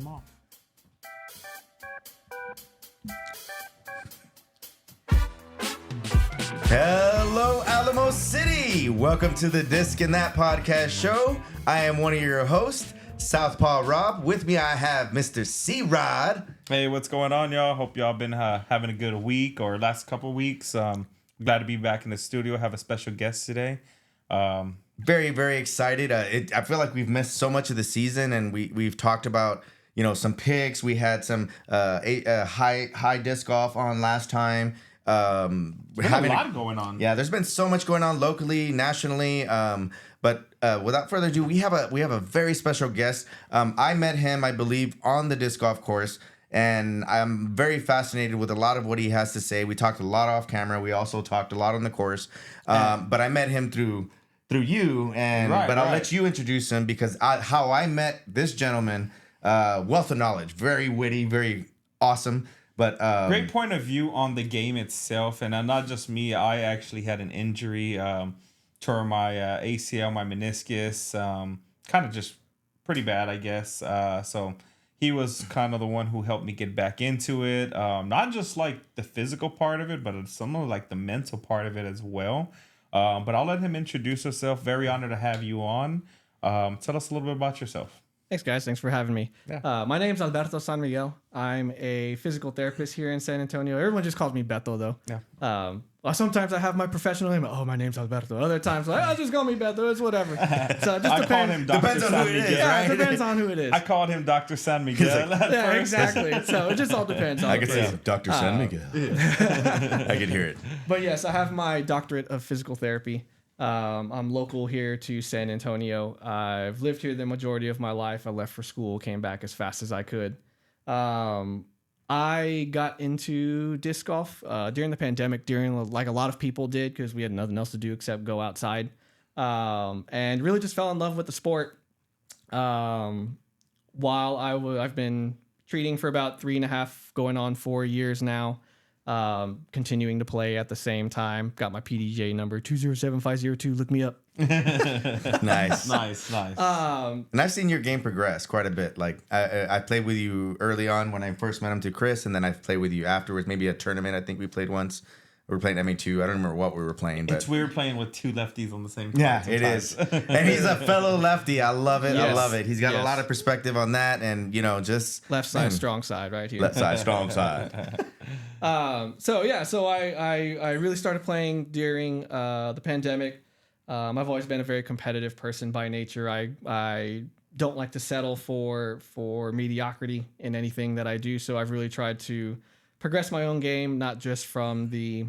game off. Hello, Alamo City. Welcome to the Disc and That podcast show. I am one of your hosts, Southpaw Rob. With me, I have Mr. C-Rod. Hey, what's going on, y'all? Hope y'all been having a good week or last couple of weeks. Glad to be back in the studio. Have a special guest today. Very, very excited. I feel like we've missed so much of the season, and we've talked about some picks. We had some high disc golf on last time. There's a lot going on. Yeah, there's been so much going on locally, nationally. But without further ado, we have a very special guest. I met him, I believe, on the disc golf course. And I'm very fascinated with a lot of what he has to say. We talked a lot off camera. We also talked a lot on the course. But I met him through you. But I'll let you introduce him because how I met this gentleman, wealth of knowledge, very witty, very awesome. But great point of view on the game itself. And not just me. I actually had an injury, tore my ACL, my meniscus, kind of just pretty bad, I guess. So he was kind of the one who helped me get back into it. Not just like the physical part of it, but some of like the mental part of it as well. But I'll let him introduce himself. Very honored to have you on. Tell us a little bit about yourself. Thanks, guys. Thanks for having me. Yeah. My name's Beto San Miguel. I'm a physical therapist here in San Antonio. Everyone just calls me Beto, though. Yeah. Sometimes I have my professional name. Oh, my name's Alberto. Other times, just call me Beto. It's whatever. So it just I call him Dr. Depends on San who it Miguel. is, Yeah, right? it depends on who it is. I called him Dr. San Miguel. Yeah, exactly. So it just all depends on I could say Dr. San Miguel. I could hear it. But yes, I have my doctorate of physical therapy. I'm local here to San Antonio. I've lived here the majority of my life. I left for school, came back as fast as I could. I got into disc golf during the pandemic, like a lot of people did, because we had nothing else to do except go outside, and really just fell in love with the sport. While I've been treating for about 3.5, going on 4 years now. Continuing to play at the same time. Got my PDJ number 207502. Look me up. Nice. Nice. And I've seen your game progress quite a bit. Like I played with you early on when I first met him to Chris, and then I've played with you afterwards. Maybe a tournament. I think we played once. We were playing MA2. I don't remember what we were playing. But It's weird playing with two lefties on the same time. yeah, it is. And he's a fellow lefty. I love it. Yes. I love it. He's got a Yes. lot of perspective on that, and just Left side, strong side, right here. left side, strong side. So I really started playing during the pandemic. I've always been a very competitive person by nature. I don't like to settle for mediocrity in anything that I do. So I've really tried to progress my own game, not just from the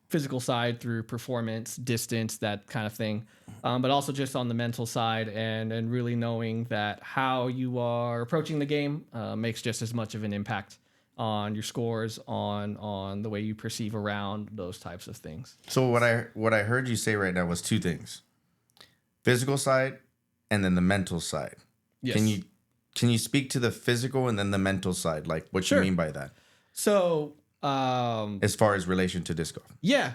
physical side through performance, distance, that kind of thing, but also just on the mental side and really knowing that how you are approaching the game makes just as much of an impact on your scores, on the way you perceive around, those types of things. So what I heard you say right now was two things: physical side, and then the mental side. Yes. Can you speak to the physical and then the mental side, like what Sure. you mean by that, So, as far as relation to disc golf? yeah,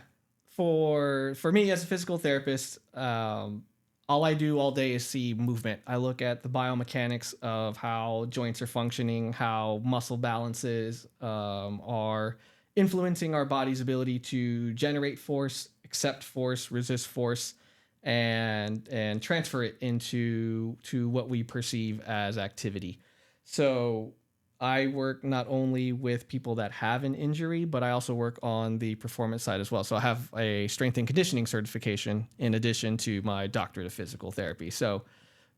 for me as a physical therapist, all I do all day is see movement. I look at the biomechanics of how joints are functioning, how muscle balances are influencing our body's ability to generate force, accept force, resist force, and transfer it into what we perceive as activity. So I work not only with people that have an injury, but I also work on the performance side as well. So I have a strength and conditioning certification in addition to my doctorate of physical therapy. So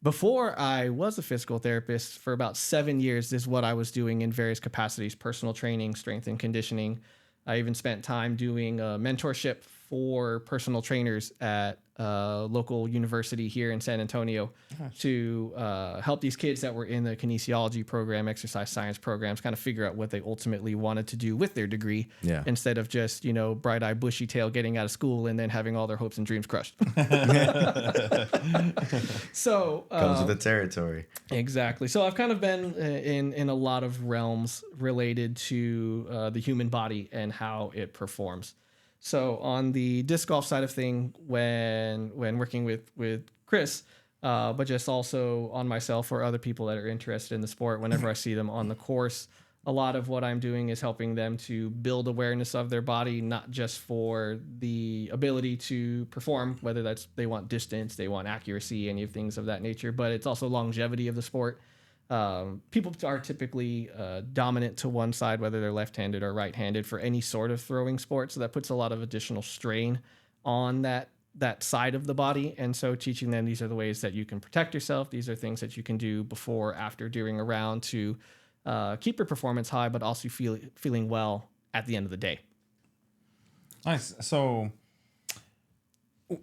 before I was a physical therapist, for about 7 years, this is what I was doing in various capacities: personal training, strength and conditioning. I even spent time doing mentorship for personal trainers at a local university here in San Antonio to help these kids that were in the kinesiology program, exercise science programs, kind of figure out what they ultimately wanted to do with their degree, instead of just, bright-eyed, bushy-tail getting out of school and then having all their hopes and dreams crushed. So Comes with the territory. Exactly. So I've kind of been in a lot of realms related to the human body and how it performs. So on the disc golf side of thing, when working with Chris, but just also on myself or other people that are interested in the sport. Whenever I see them on the course, a lot of what I'm doing is helping them to build awareness of their body, not just for the ability to perform, whether that's they want distance, they want accuracy, any of things of that nature, but it's also longevity of the sport. People are typically dominant to one side, whether they're left-handed or right-handed for any sort of throwing sport. So that puts a lot of additional strain on that side of the body. And so teaching them these are the ways that you can protect yourself. These are things that you can do before, after, during a round to keep your performance high, but also feeling well at the end of the day. Nice. So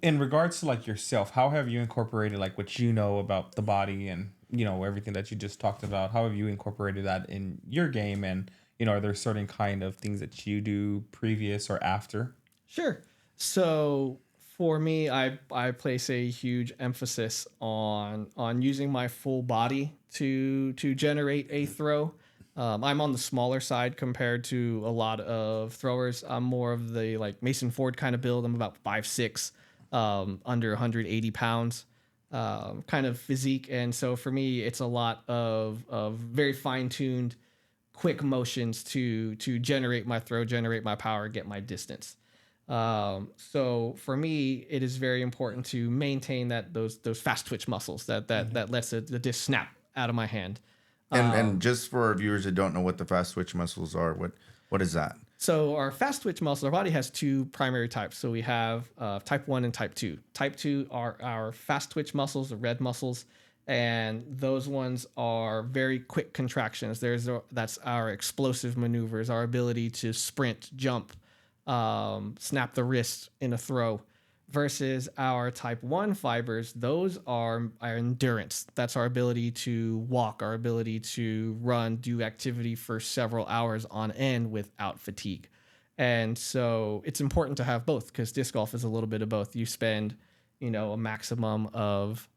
in regards to like yourself, how have you incorporated like what you know about the body and, you know, everything that you just talked about? How have you incorporated that in your game? And, you know, are there certain kind of things that you do previous or after? Sure. So for me, I place a huge emphasis on using my full body to generate a throw. I'm on the smaller side compared to a lot of throwers. I'm more of the like Mason Ford kind of build. I'm about 5'6", under 180 pounds, kind of physique. And so for me, it's a lot of very fine-tuned, quick motions to generate my throw, generate my power, get my distance. So for me, it is very important to maintain those fast twitch muscles that lets the disc snap out of my hand. And just for our viewers that don't know what the fast twitch muscles are, what is that? So our fast twitch muscles, our body has two primary types. So we have type 1 and type 2. Type 2 are our fast twitch muscles, the red muscles, and those ones are very quick contractions. That's our explosive maneuvers, our ability to sprint, jump, snap the wrist in a throw. Versus our type 1 fibers, those are our endurance. That's our ability to walk, our ability to run, do activity for several hours on end without fatigue. And so it's important to have both, because disc golf is a little bit of both. You spend, a maximum of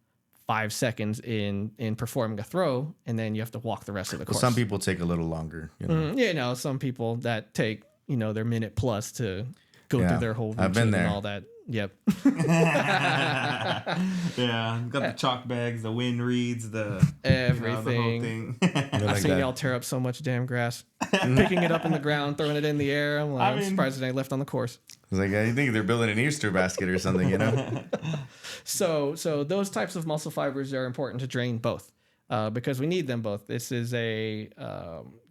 5 seconds in performing a throw, and then you have to walk the rest of the course. Some people take a little longer. Some people that take, their minute plus to go through their whole routine. I've been there. And all that. Yep. Yeah, got the chalk bags, the wind reeds, the everything. The whole thing. I've seen y'all tear up so much damn grass, picking it up in the ground, throwing it in the air. I'm surprised it ain't left on the course. It's like I think they're building an Easter basket or something, So those types of muscle fibers are important to train both, because we need them both. This is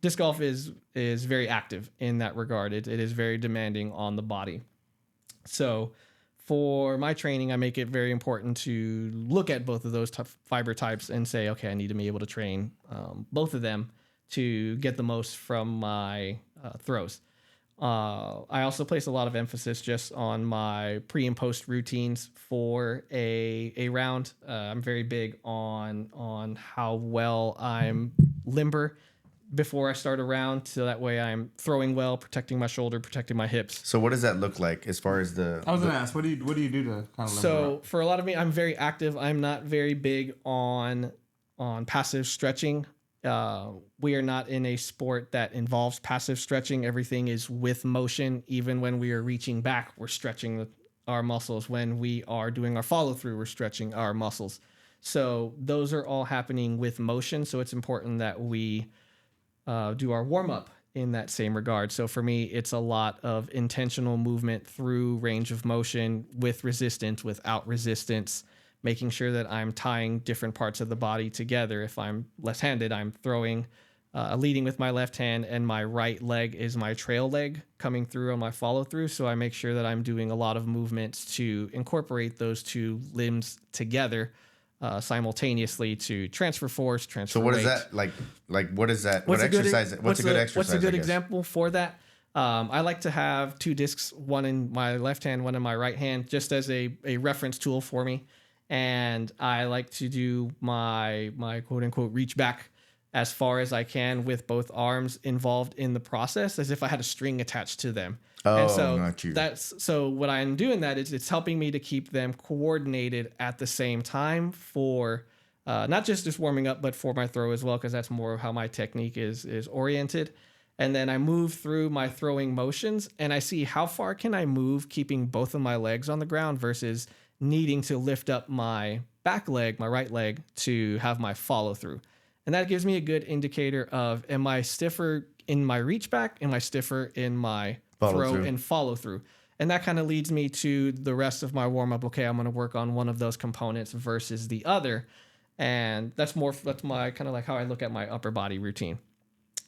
disc golf is very active in that regard. It is very demanding on the body. So for my training, I make it very important to look at both of those fiber types and say, okay, I need to be able to train both of them to get the most from my throws. I also place a lot of emphasis just on my pre and post routines for a round. I'm very big on how well I'm limber before I start a round, so that way I'm throwing well, protecting my shoulder, protecting my hips. So what does that look like as far as the... I was going to ask, what do you do to kind of... So for a lot of me, I'm very active. I'm not very big on passive stretching. We are not in a sport that involves passive stretching. Everything is with motion. Even when we are reaching back, we're stretching our muscles. When we are doing our follow through, we're stretching our muscles. So those are all happening with motion. So it's important that we do our warm up in that same regard. So for me, it's a lot of intentional movement through range of motion with resistance, without resistance, making sure that I'm tying different parts of the body together. If I'm left-handed, I'm throwing, leading with my left hand, and my right leg is my trail leg coming through on my follow through. So I make sure that I'm doing a lot of movements to incorporate those two limbs together simultaneously to transfer force, transfer So what weight. is that like? What is that? What exercise? What's a good exercise? What's a good example for that? I like to have two discs, one in my left hand, one in my right hand, just as a reference tool for me. And I like to do my quote unquote reach back as far as I can with both arms involved in the process, as if I had a string attached to them. Oh, and so not you. So what I'm doing that is it's helping me to keep them coordinated at the same time for not just warming up, but for my throw as well, because that's more of how my technique is oriented. And then I move through my throwing motions and I see how far can I move keeping both of my legs on the ground versus needing to lift up my back leg, my right leg, to have my follow through. And that gives me a good indicator of, am I stiffer in my reach back? Am I stiffer in my throw and follow through? And that kind of leads me to the rest of my warm up. Okay, I'm going to work on one of those components versus the other. And that's my kind of like how I look at my upper body routine.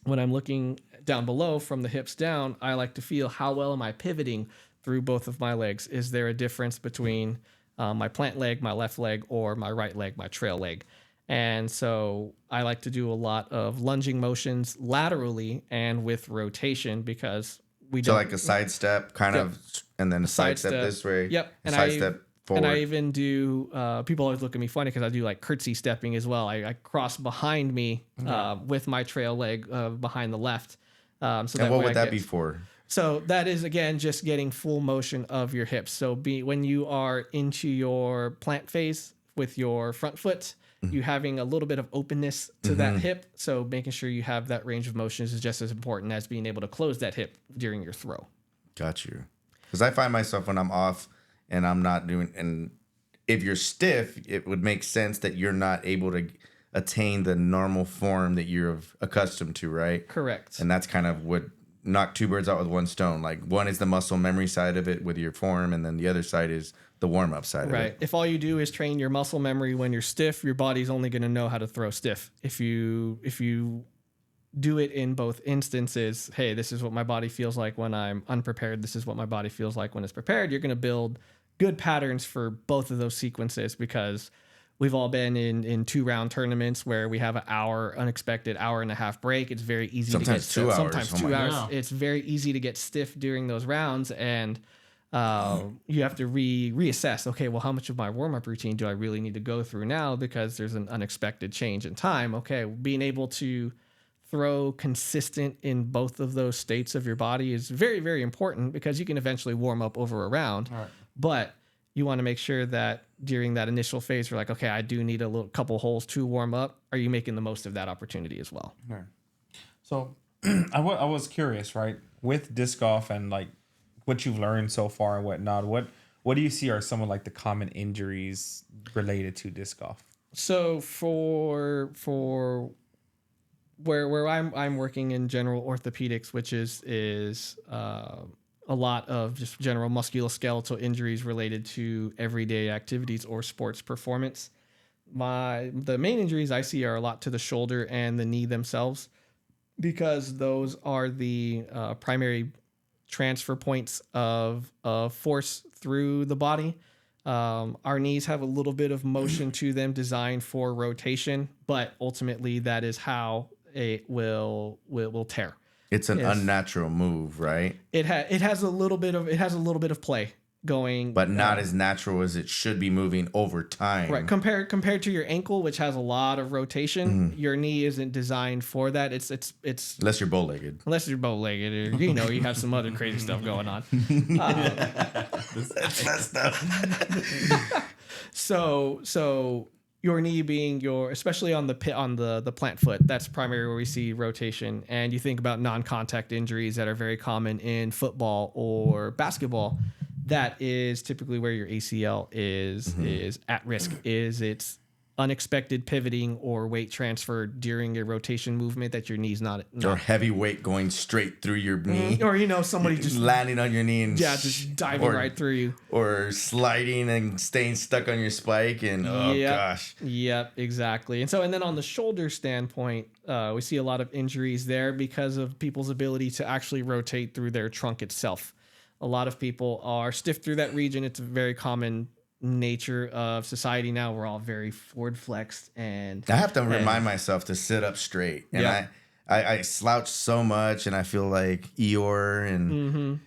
When I'm looking down below from the hips down, I like to feel how well am I pivoting through both of my legs? Is there a difference between my plant leg, my left leg, or my right leg, my trail leg? And so I like to do a lot of lunging motions laterally and with rotation because so like a side step kind of, and then a side step this way. Yep. And side step forward. And I even do, people always look at me funny because I do like curtsy stepping as well. I cross behind me with my trail leg behind the left. So and what would that be for? So that is, again, just getting full motion of your hips. So when you are into your plant phase with your front foot, you having a little bit of openness to that hip. So making sure you have that range of motions is just as important as being able to close that hip during your throw. Got you. Because I find myself when I'm off and I'm not doing, and if you're stiff, it would make sense that you're not able to attain the normal form that you're accustomed to, right? Correct. And that's kind of what knock two birds out with one stone. Like one is the muscle memory side of it with your form, and then the other side is the warm-up side of it. Right. If all you do is train your muscle memory when you're stiff, your body's only going to know how to throw stiff. If you do it in both instances, hey, this is what my body feels like when I'm unprepared, this is what my body feels like when it's prepared, you're going to build good patterns for both of those sequences, because we've all been in 2-round tournaments where we have an unexpected hour and a half break. It's very easy to get 2 hours. Sometimes 2 hours. Yeah. It's very easy to get stiff during those rounds, and you have to reassess. Okay, well, how much of my warm-up routine do I really need to go through now because there's an unexpected change in time? Okay, being able to throw consistent in both of those states of your body is very, very important, because you can eventually warm up over a round. Right. But you want to make sure that during that initial phase, you're like, okay, I do need a couple holes to warm up. Are you making the most of that opportunity as well? Right. So I was curious, right? With disc golf and like what you've learned so far and whatnot, what do you see are some of like the common injuries related to disc golf? So for where I'm working in general orthopedics, which is a lot of just general musculoskeletal injuries related to everyday activities or sports performance. The main injuries I see are a lot to the shoulder and the knee themselves, because those are the primary transfer points of force through the body. Our knees have a little bit of motion to them designed for rotation, but ultimately that is how it will tear. It's an unnatural move, right? It has a little bit of play going, but not as natural as it should be moving over time. Right. Compared to your ankle, which has a lot of rotation, your knee isn't designed for that. It's unless you're bow-legged. Unless you're bow-legged, or you have some other crazy stuff going on. That's messed up. So your knee being especially on the plant foot, that's primarily where we see rotation. And you think about non-contact injuries that are very common in football or basketball. That is typically where your ACL is at risk. It's unexpected pivoting or weight transfer during a rotation movement that your knee's not or heavy weight going straight through your knee, or somebody just landing on your knee and just diving right through you, or sliding and staying stuck on your spike, and gosh, exactly. And then on the shoulder standpoint, we see a lot of injuries there because of people's ability to actually rotate through their trunk itself. A lot of people are stiff through that region. It's a very common nature of society now. We're all very forward flexed, and I have to remind myself to sit up straight. And I slouch so much, and I feel like Eeyore. And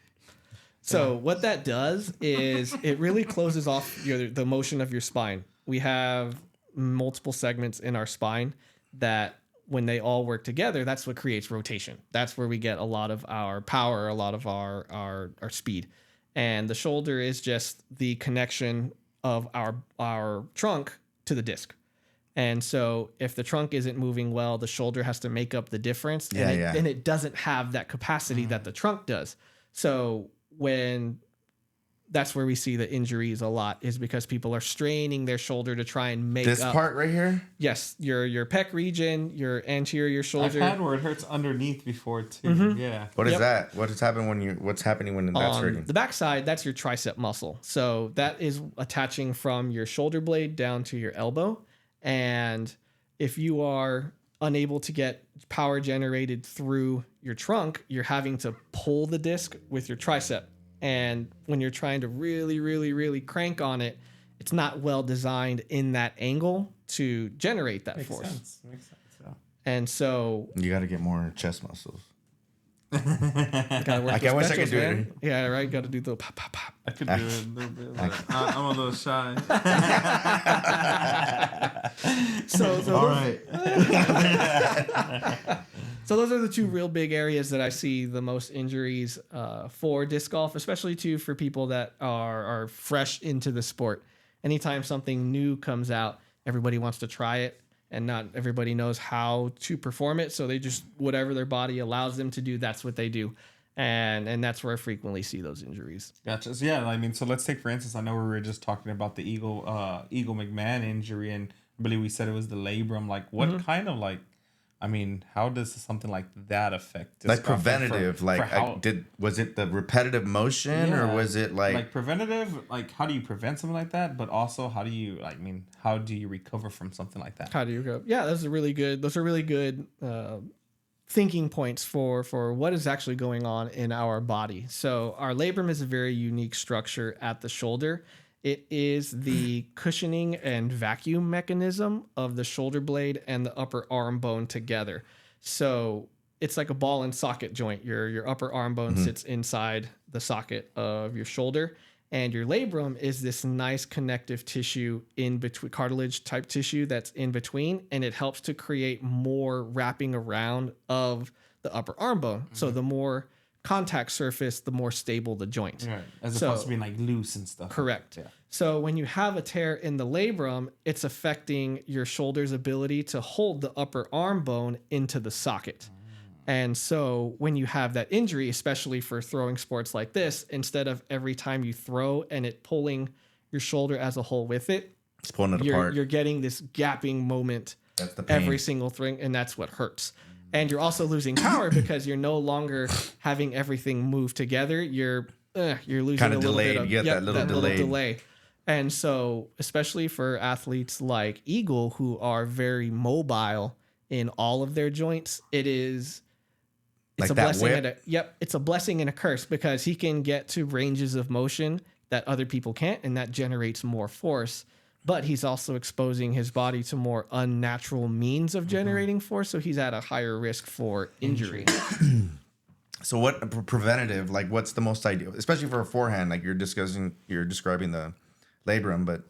so what that does is it really closes off the motion of your spine. We have multiple segments in our spine that, when they all work together, that's what creates rotation. That's where we get a lot of our power, a lot of our speed. And the shoulder is just the connection of our trunk to the disc. And so if the trunk isn't moving well, the shoulder has to make up the difference. And it doesn't have that capacity that the trunk does. So when that's where we see the injuries a lot, is because people are straining their shoulder to try and make This up. part right here? Yes, your pec region, your anterior I've shoulder. had where it hurts underneath before too. Yeah. What is Yep. that? What's happening when that's hurting? The backside, that's your tricep muscle. So that is attaching from your shoulder blade down to your elbow. And if you are unable to get power generated through your trunk, you're having to pull the disc with your tricep. And when you're trying to really, really, really crank on it, it's not well designed in that angle to generate that force. Makes sense. Yeah. And so You got to get more chest muscles. gotta work Like, I those wish I could specials, do it. man. Yeah, right. Got to do the pop, pop, pop. I could do it a little bit. But I'm a little shy. So All right. So those are the two real big areas that I see the most injuries for disc golf, especially too for people that are fresh into the sport. Anytime something new comes out, everybody wants to try it, and not everybody knows how to perform it. So they just, whatever their body allows them to do, that's what they do. And that's where I frequently see those injuries. Gotcha. So yeah, I mean, so let's take for instance. I know we were just talking about the Eagle McMahon injury, and I believe we said it was the labrum. Like, what kind of like? I mean, how does something like that affect? disc Like golf? preventative, For like how, was it the repetitive motion or Yeah. was it like preventative? Like, how do you prevent something like that? But also, how do you how do you recover from something like that? How do you go? Yeah, those are really good thinking points for what is actually going on in our body. So our labrum is a very unique structure at the shoulder. It is the cushioning and vacuum mechanism of the shoulder blade and the upper arm bone together. So it's like a ball and socket joint. Your upper arm bone sits inside the socket of your shoulder, and your labrum is this nice connective tissue in between, cartilage type tissue that's in between, and it helps to create more wrapping around of the upper arm bone. So the more contact surface, the more stable the joint. Right. As opposed to being like loose and stuff. Correct. Yeah. So when you have a tear in the labrum, it's affecting your shoulder's ability to hold the upper arm bone into the socket. And so when you have that injury, especially for throwing sports like this, instead of every time you throw and it pulling your shoulder as a whole with it, it's pulling it apart? you're getting this gapping moment That's the pain. every single thing, and that's what hurts. And you're also losing power because you're no longer having everything move together. You're losing Kinda a little delayed. bit of You get that little delay. And so, especially for athletes like Eagle, who are very mobile in all of their joints, it's Like a that blessing whip? it's a blessing and a curse, because he can get to ranges of motion that other people can't, and that generates more force. But he's also exposing his body to more unnatural means of generating force, so he's at a higher risk for injury. So what preventative, like what's the most ideal, especially for a forehand, like you're describing the labrum, but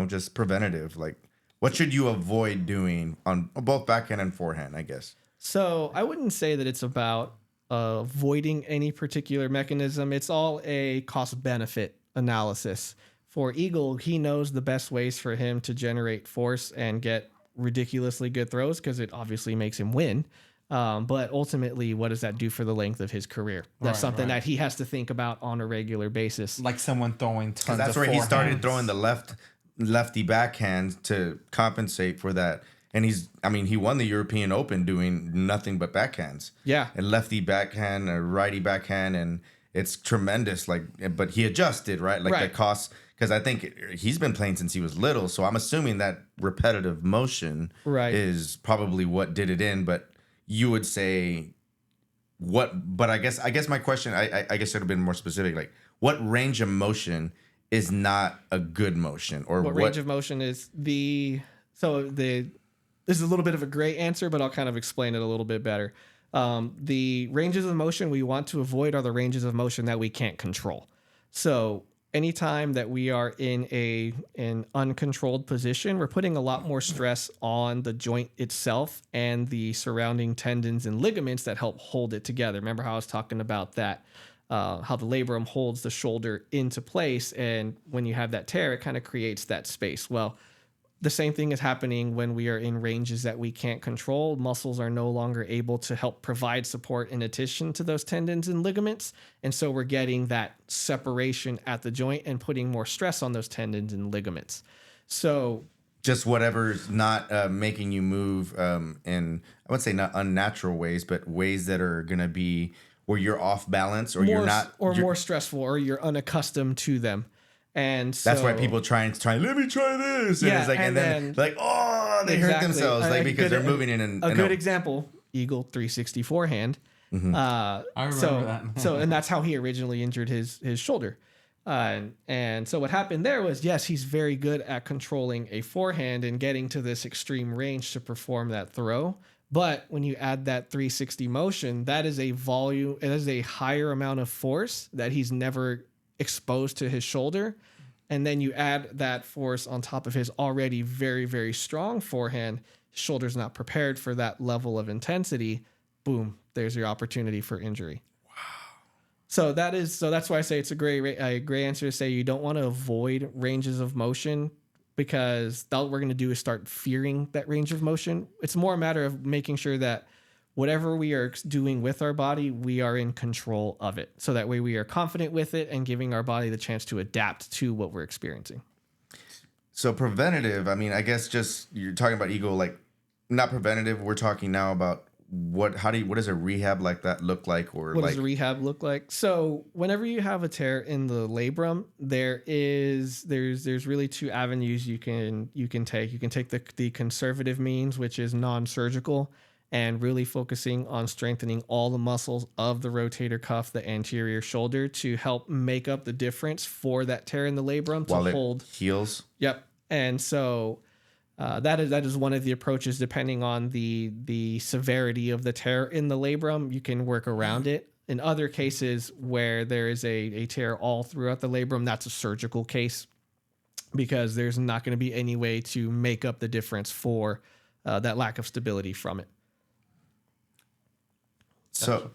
just preventative, like what should you avoid doing on both backhand and forehand, I guess? So I wouldn't say that it's about avoiding any particular mechanism. It's all a cost-benefit analysis. For Eagle, he knows the best ways for him to generate force and get ridiculously good throws, because it obviously makes him win. But ultimately, what does that do for the length of his career? That's something that he has to think about on a regular basis. Like someone throwing tons That's of where he started forehands. throwing the lefty backhand to compensate for that. And he won the European Open doing nothing but backhands. Yeah. And lefty backhand, a righty backhand, and it's tremendous. But he adjusted, right? Like the cost, because I think he's been playing since he was little. So I'm assuming that repetitive motion is probably what did it in. But you would say what? But I guess my question, I guess should have been more specific. Like, what range of motion is not a good motion, or what range of motion is this is a little bit of a gray answer, but I'll kind of explain it a little bit better. The ranges of motion we want to avoid are the ranges of motion that we can't control. So anytime that we are in an uncontrolled position, we're putting a lot more stress on the joint itself and the surrounding tendons and ligaments that help hold it together. Remember how I was talking about that, how the labrum holds the shoulder into place, and when you have that tear, it kind of creates that space. Well, the same thing is happening when we are in ranges that we can't control. Muscles are no longer able to help provide support in addition to those tendons and ligaments. And so we're getting that separation at the joint and putting more stress on those tendons and ligaments. So just whatever's not making you move in, I would say not unnatural ways, but ways that are going to be where you're off balance or more stressful, or you're unaccustomed to them. And so, that's why people try, let me try this. And yeah, it's like, and then like, oh, they hurt themselves because they're moving in. A good example, Eagle 360 forehand. Mm-hmm. I remember that. And that's how he originally injured his shoulder. And so what happened there was, yes, he's very good at controlling a forehand and getting to this extreme range to perform that throw. But when you add that 360 motion, that is a volume, it is a higher amount of force that he's never exposed to his shoulder. And then you add that force on top of his already very, very strong forehand. His shoulder's not prepared for that level of intensity. Boom, there's your opportunity for injury. Wow. So that's why I say it's a great answer to say you don't want to avoid ranges of motion, because all we're going to do is start fearing that range of motion. It's more a matter of making sure that whatever we are doing with our body, we are in control of it. So that way we are confident with it and giving our body the chance to adapt to what we're experiencing. So preventative, I mean, I guess just you're talking about ego, like not preventative. We're talking now about what does a rehab like that look like? Or what does a rehab look like? So whenever you have a tear in the labrum, there's really two avenues you can take. You can take the conservative means, which is non-surgical, and really focusing on strengthening all the muscles of the rotator cuff, the anterior shoulder, to help make up the difference for that tear in the labrum to hold. Heals. Yep. And so that is one of the approaches. Depending on the severity of the tear in the labrum, you can work around it. In other cases where there is a tear all throughout the labrum, that's a surgical case, because there's not going to be any way to make up the difference for that lack of stability from it. So,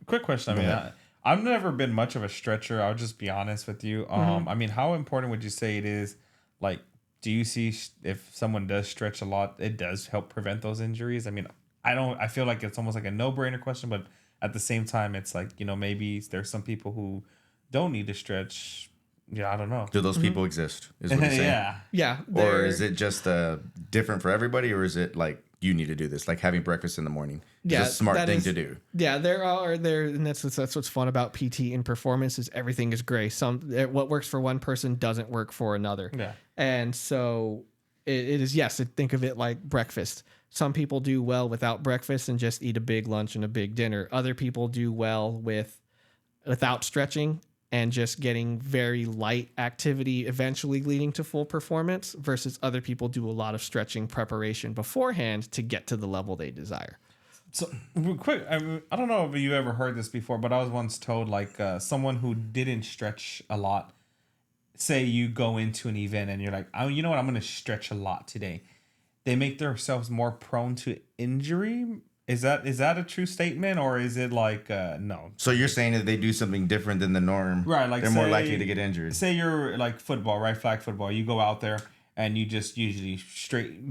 quick question. I mean, I've never been much of a stretcher. I'll just be honest with you. I mean, how important would you say it is? Like, do you see if someone does stretch a lot, it does help prevent those injuries? I mean, I feel like it's almost like a no-brainer question, but at the same time, it's like, maybe there's some people who don't need to stretch. Yeah, I don't know. Do those people exist? Is what you're saying? Yeah. Or is it just different for everybody, or is it like you need to do this, like having breakfast in the morning? Yeah, it's a smart thing to do. Yeah, and that's what's fun about PT and performance is everything is gray. What works for one person doesn't work for another. Yeah, and so it is. Yes, think of it like breakfast. Some people do well without breakfast and just eat a big lunch and a big dinner. Other people do well without stretching and just getting very light activity, eventually leading to full performance, versus other people do a lot of stretching preparation beforehand to get to the level they desire. So, real quick, I don't know if you ever heard this before, but I was once told, like, someone who didn't stretch a lot, say you go into an event and you're like, oh, you know what, I'm going to stretch a lot today. They make themselves more prone to injury. Is that a true statement, or is it like no? So you're saying that they do something different than the norm, right? Like they're more likely to get injured. Say you're like football, right? Flag football. You go out there and you just usually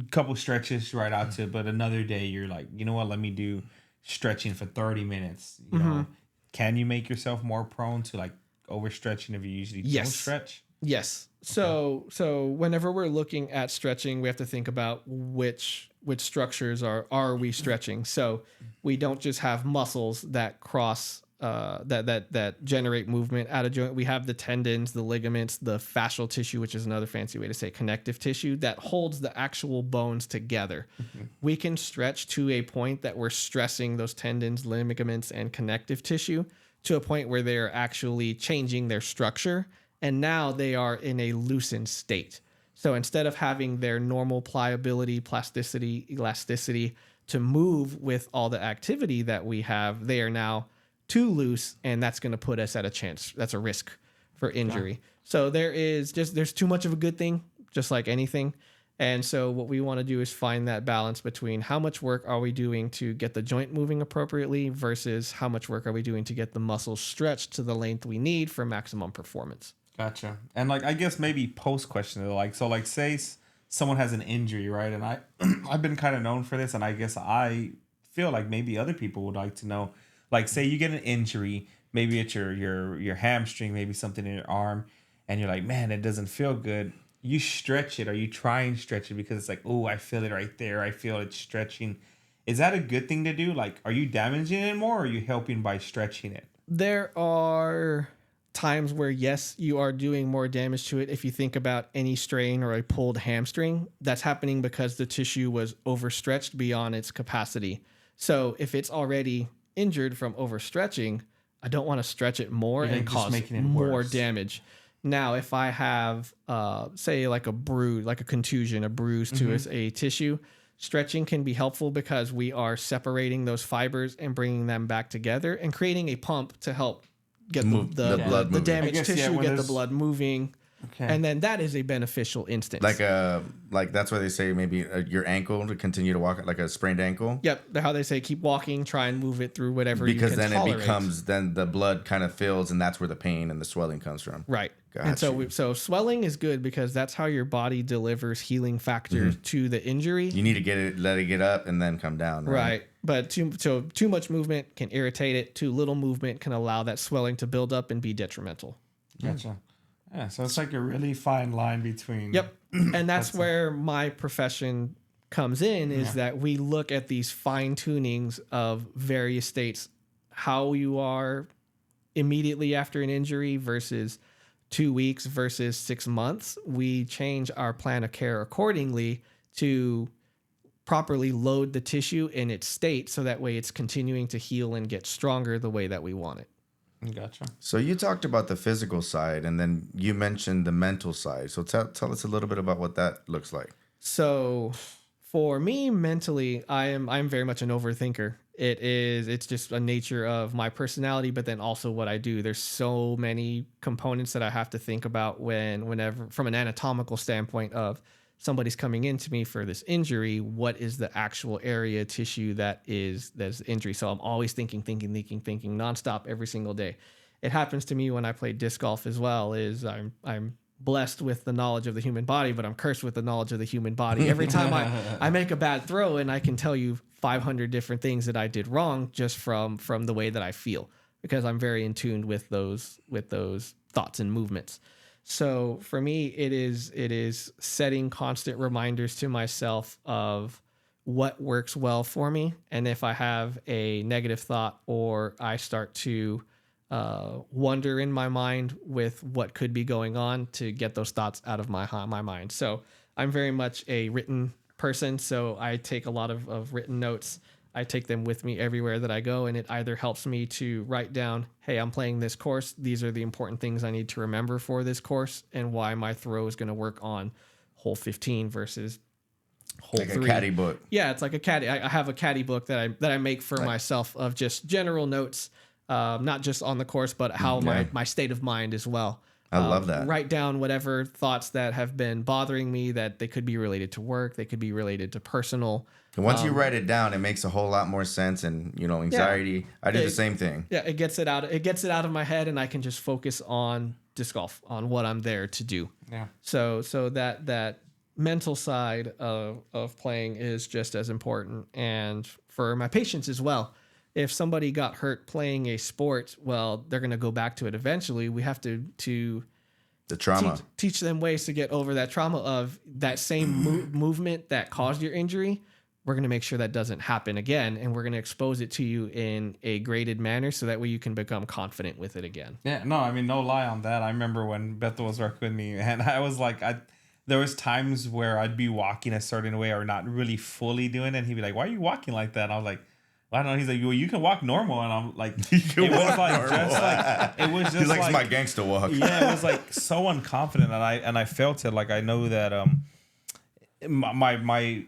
couple stretches right out to, but another day you're like, you know what? Let me do stretching for 30 minutes. You know, can you make yourself more prone to like overstretching if you usually don't stretch? Yes. So whenever we're looking at stretching, we have to think about which structures are we stretching. So we don't just have muscles that cross that generate movement at a joint. We have the tendons, the ligaments, the fascial tissue, which is another fancy way to say connective tissue, that holds the actual bones together. We can stretch to a point that we're stressing those tendons, ligaments, and connective tissue to a point where they're actually changing their structure, and now they are in a loosened state. So instead of having their normal pliability, plasticity, elasticity to move with all the activity that we have, they are now too loose, and that's going to put us at a chance. That's a risk for injury. Yeah. So there's too much of a good thing, just like anything. And so what we want to do is find that balance between how much work are we doing to get the joint moving appropriately versus how much work are we doing to get the muscles stretched to the length we need for maximum performance. Gotcha. And like, I guess maybe post question, like, so like, say someone has an injury, right? And I've been kind of known for this, and I guess I feel like maybe other people would like to know, like, say you get an injury, maybe it's your hamstring, maybe something in your arm, and you're like, man, it doesn't feel good. You stretch it, or you try and stretch it because it's like, oh, I feel it right there. I feel it stretching. Is that a good thing to do? Like, are you damaging it more, or are you helping by stretching it? There are times where, yes, you are doing more damage to it. If you think about any strain or a pulled hamstring, that's happening because the tissue was overstretched beyond its capacity. So if it's already injured from overstretching, I don't want to stretch it more and cause more worse damage. Now, if I have, say, like a bruise, like a contusion, a bruise to a tissue, stretching can be helpful because we are separating those fibers and bringing them back together and creating a pump to help get the damaged tissue, get the blood moving. Okay. And then that is a beneficial instance. Like that's why they say maybe your ankle to continue to walk, like a sprained ankle. Yep. How they say keep walking, try and move it through whatever you can tolerate. Because then the blood kind of fills, and that's where the pain and the swelling comes from. Right. Gotcha. And so swelling is good because that's how your body delivers healing factors to the injury. You need to let it get up and then come down. Right. But too much movement can irritate it. Too little movement can allow that swelling to build up and be detrimental. Gotcha. Yeah, so it's like a really fine line between... Yep, and that's where my profession comes in, is that we look at these fine-tunings of various states, how you are immediately after an injury versus 2 weeks versus 6 months. We change our plan of care accordingly to properly load the tissue in its state so that way it's continuing to heal and get stronger the way that we want it. Gotcha. So you talked about the physical side, and then you mentioned the mental side. So tell us a little bit about what that looks like. So for me, mentally, I'm very much an overthinker. It's just a nature of my personality, but then also what I do. There's so many components that I have to think about whenever, from an anatomical standpoint of somebody's coming into me for this injury, what is the actual area tissue that's injury? So I'm always thinking nonstop every single day. It happens to me when I play disc golf as well. Is I'm blessed with the knowledge of the human body, but I'm cursed with the knowledge of the human body. Every time I make a bad throw, and I can tell you 500 different things that I did wrong just from the way that I feel, because I'm very in tune with those thoughts and movements. So for me, it is setting constant reminders to myself of what works well for me. And if I have a negative thought, or I start to wonder in my mind with what could be going on, to get those thoughts out of my mind. So I'm very much a written person. So I take a lot of written notes. I take them with me everywhere that I go, and it either helps me to write down, hey, I'm playing this course. These are the important things I need to remember for this course, and why my throw is going to work on hole 15 versus hole 3. Like a caddy book. Yeah, it's like a caddy. I have a caddy book that I make for myself of just general notes, not just on the course, but how my state of mind as well. I love that. Write down whatever thoughts that have been bothering me, that they could be related to work, they could be related to personal. And once you write it down, it makes a whole lot more sense. And anxiety. Yeah, I do the same thing. Yeah, it gets it out. It gets it out of my head, and I can just focus on disc golf, on what I'm there to do. Yeah. So that mental side of playing is just as important, and for my patients as well. If somebody got hurt playing a sport, well, they're going to go back to it eventually. We have to the trauma. Teach them ways to get over that trauma of that same movement that caused your injury. We're going to make sure that doesn't happen again, and we're going to expose it to you in a graded manner so that way you can become confident with it again. Yeah, no, I mean, no lie on that. I remember when Beto was working with me, and I was like, there was times where I'd be walking a certain way or not really fully doing it, and he'd be like, why are you walking like that? And I was like, I don't know. He's like, well, you can walk normal, and I'm like, it was just he likes my gangster walk. Yeah, it was like so unconfident, and I felt it. Like I know that my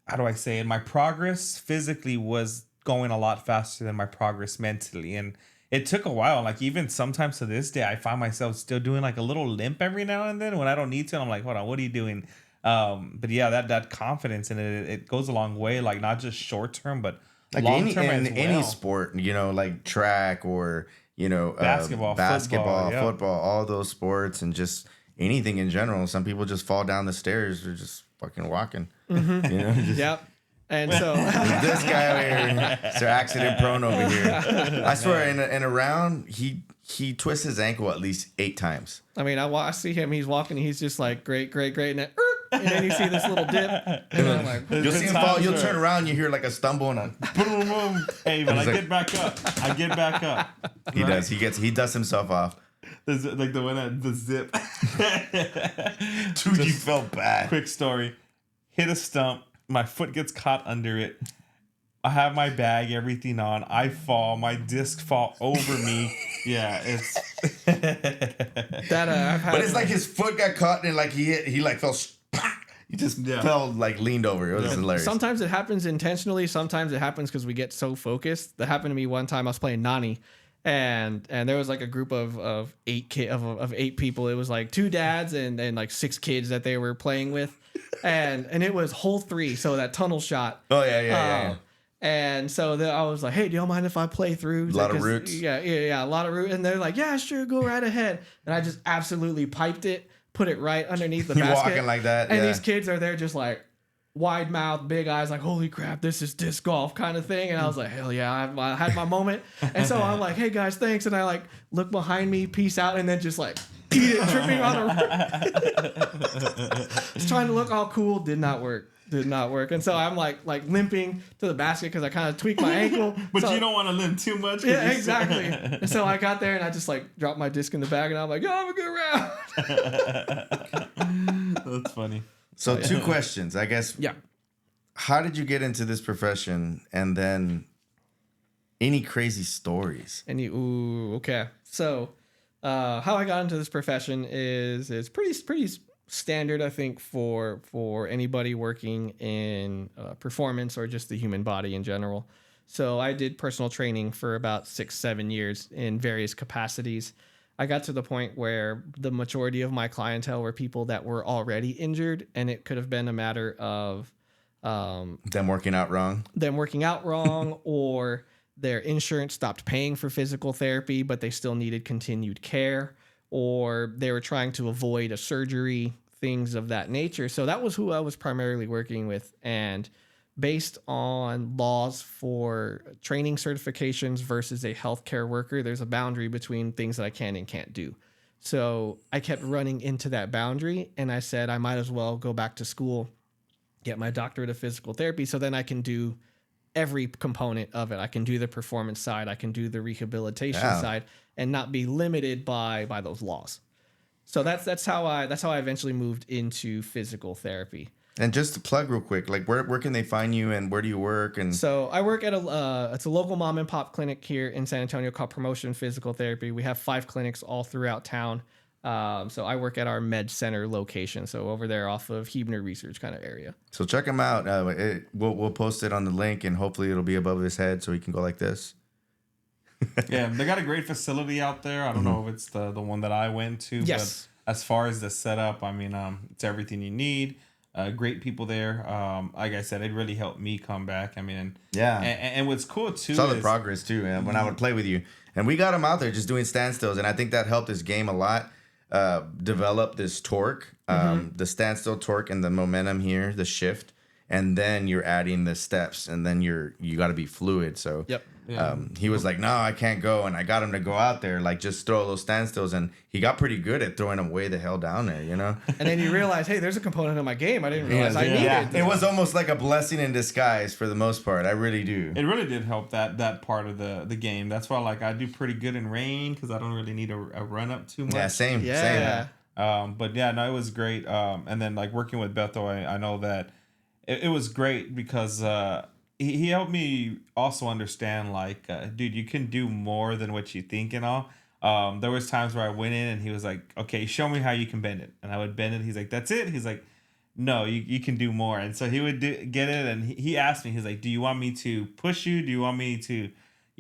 how do I say it? My progress physically was going a lot faster than my progress mentally, and it took a while. Like even sometimes to this day, I find myself still doing like a little limp every now and then when I don't need to. And I'm like, hold on, what are you doing? But yeah, that confidence in it goes a long way. Like not just short term, but like long term as well. Any sport, like track or Basketball, football, all those sports, and just anything in general. Some people just fall down the stairs or just fucking walking. Yep. And so this guy over here, Sir Accident Prone over here. I swear, in a round, he twists his ankle at least 8 times. I mean, I see him. He's walking. He's just like great, and then you see this little dip, and I'm like, you'll see him fall. You'll turn around, you hear like a stumble and a boom, boom. Hey, but I get back up. He does. He dusts himself off. Like the one at the zip. Dude, you felt bad. Quick story. Hit a stump. My foot gets caught under it. I have my bag, everything on. I fall. My disc fall over me. Yeah, it's that. But it's like his foot got caught and like he like fell. He just fell like leaned over. It was hilarious. Sometimes it happens intentionally. Sometimes it happens because we get so focused. That happened to me one time. I was playing Nani, and there was like a group of 8 people. It was like 2 dads and like 6 kids that they were playing with, and it was hole 3, so that tunnel shot. Oh yeah. And so I was like, hey, do y'all mind if I play through? A lot of roots. Yeah, a lot of roots. And they're like, yeah, sure, go right ahead. And I just absolutely piped it, put it right underneath the basket. Walking like that. And these kids are there just like wide mouth, big eyes, like, holy crap, this is disc golf kind of thing. And I was like, hell yeah, I had my moment. And so I'm like, hey guys, thanks. And I like look behind me, peace out, and then just like eat it, tripping on the Just trying to look all cool, did not work. And so I'm like limping to the basket because I kind of tweaked my ankle. But so, you don't want to limp too much. Yeah, exactly. And so I got there and I just like dropped my disc in the bag and I'm like, yo, have a good round. That's funny. So 2 questions, I guess. Yeah. How did you get into this profession? And then any crazy stories? Okay. So how I got into this profession is pretty standard, I think, for anybody working in performance or just the human body in general. So I did personal training for about 6-7 years in various capacities. I got to the point where the majority of my clientele were people that were already injured, and it could have been a matter of them working out wrong, or their insurance stopped paying for physical therapy, but they still needed continued care, or they were trying to avoid a surgery, things of that nature. So that was who I was primarily working with. And based on laws for training certifications versus a healthcare worker, there's a boundary between things that I can and can't do. So I kept running into that boundary, and I said I might as well go back to school, get my doctorate of physical therapy, so then I can do every component of it. I can do the performance side, I can do the rehabilitation side, and not be limited by those laws. So that's how I eventually moved into physical therapy. And just to plug real quick, like where can they find you and where do you work? And so I work at it's a local mom and pop clinic here in San Antonio called Promotion Physical Therapy. We have 5 clinics all throughout town. So I work at our Med Center location, so over there off of Huebner Research kind of area. So check him out. We'll post it on the link, and hopefully it'll be above his head so he can go like this. Yeah, they got a great facility out there. I don't know if it's the one that I went to, yes. But as far as the setup, I mean, it's everything you need. Great people there. Like I said, it really helped me come back. I mean, and what's cool too, solid progress too, man. When I would play with you, and we got him out there just doing standstills, and I think that helped his game a lot. Develop this torque, the standstill torque, and the momentum here, the shift, and then you're adding the steps, and then you got to be fluid. So yep. He was like, no, I can't go. And I got him to go out there, like just throw those standstills. And he got pretty good at throwing them way the hell down there, you know? And then you realize, hey, there's a component of my game I didn't realize I needed. It was almost like a blessing in disguise for the most part. I really do. It really did help that part of the game. That's why I do pretty good in rain because I don't really need a run up too much. Yeah, same. But yeah, no, it was great. And then working with Beto, I know that it was great because he helped me also understand dude, you can do more than what you think and all. There was times where I went in and he was like, okay, show me how you can bend it. And I would bend it. He's like, that's it. He's like, no, you can do more. And so he would get it. And he asked me, he's like, do you want me to push you? Do you want me to,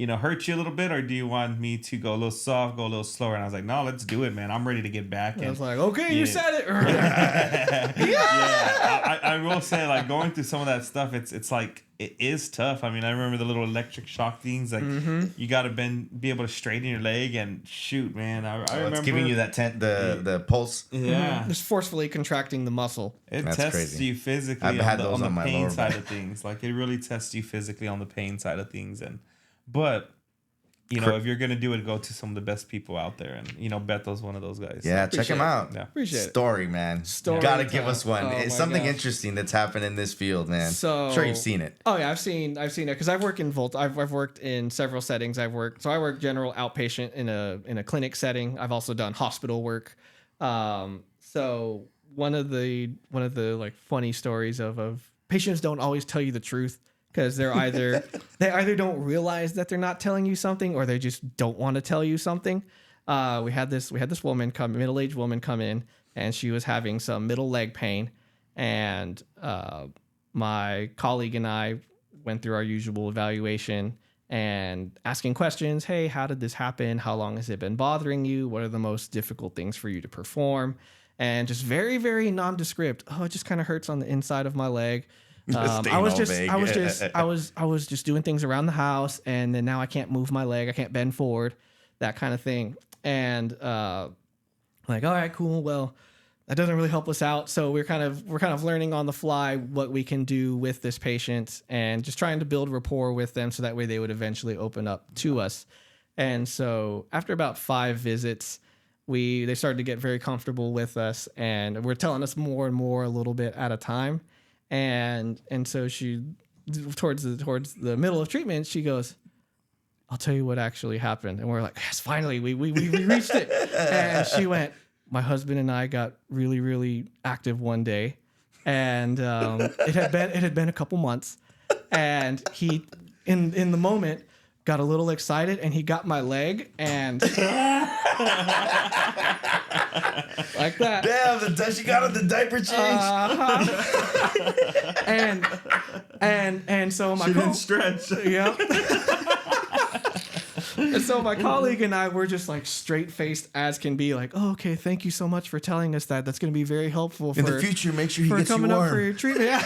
hurt you a little bit, or do you want me to go a little soft, go a little slower? And I was like, no, let's do it, man. I'm ready to get back. And I was like, okay, you said it. I will say, like, going through some of that stuff, it's like, it is tough. I mean, I remember the little electric shock things. Like, you got to be able to straighten your leg, and shoot, man. I remember it's giving you that the pulse. Yeah. Just forcefully contracting the muscle. It That's tests crazy. you physically I've had those on on the my pain lower side back. of things. Like, it really tests you physically on the pain side of things. But if you're gonna do it, go to some of the best people out there, and Beto's one of those guys. Yeah, check him out. Yeah. Appreciate it. Story, man. Story Gotta time. give us one. Oh It's my something gosh. interesting that's happened in this field, man. So I'm sure you've seen it. Oh yeah, I've seen it because I've worked in I've worked in several settings. I work general outpatient in a clinic setting. I've also done hospital work. So one of the like funny stories of patients don't always tell you the truth, because they either don't realize that they're not telling you something, or they just don't want to tell you something. We had this middle-aged woman come in, and she was having some middle leg pain, and my colleague and I went through our usual evaluation and asking questions. Hey, how did this happen? How long has it been bothering you? What are the most difficult things for you to perform? And just very, very nondescript. Oh, it just kind of hurts on the inside of my leg. I was just doing things around the house, and then now I can't move my leg. I can't bend forward, that kind of thing. And like, all right, cool. Well, that doesn't really help us out. So we're kind of learning on the fly what we can do with this patient, and just trying to build rapport with them, so that way they would eventually open up to us. And so after about 5 visits, they started to get very comfortable with us, and were telling us more and more a little bit at a time. And so she, towards the middle of treatment, she goes, I'll tell you what actually happened. And we're like, yes, finally, we reached it. And she went, my husband and I got really, really active one day, and it had been a couple months, and he in the moment got a little excited, and he got my leg, and like that. Damn, she got the diaper change. And so my She didn't stretch. yeah. And so my colleague and I were just like straight faced as can be, like, oh, okay, thank you so much for telling us that. That's going to be very helpful In the future, make sure he gets you coming warm. up for your treatment. Yeah.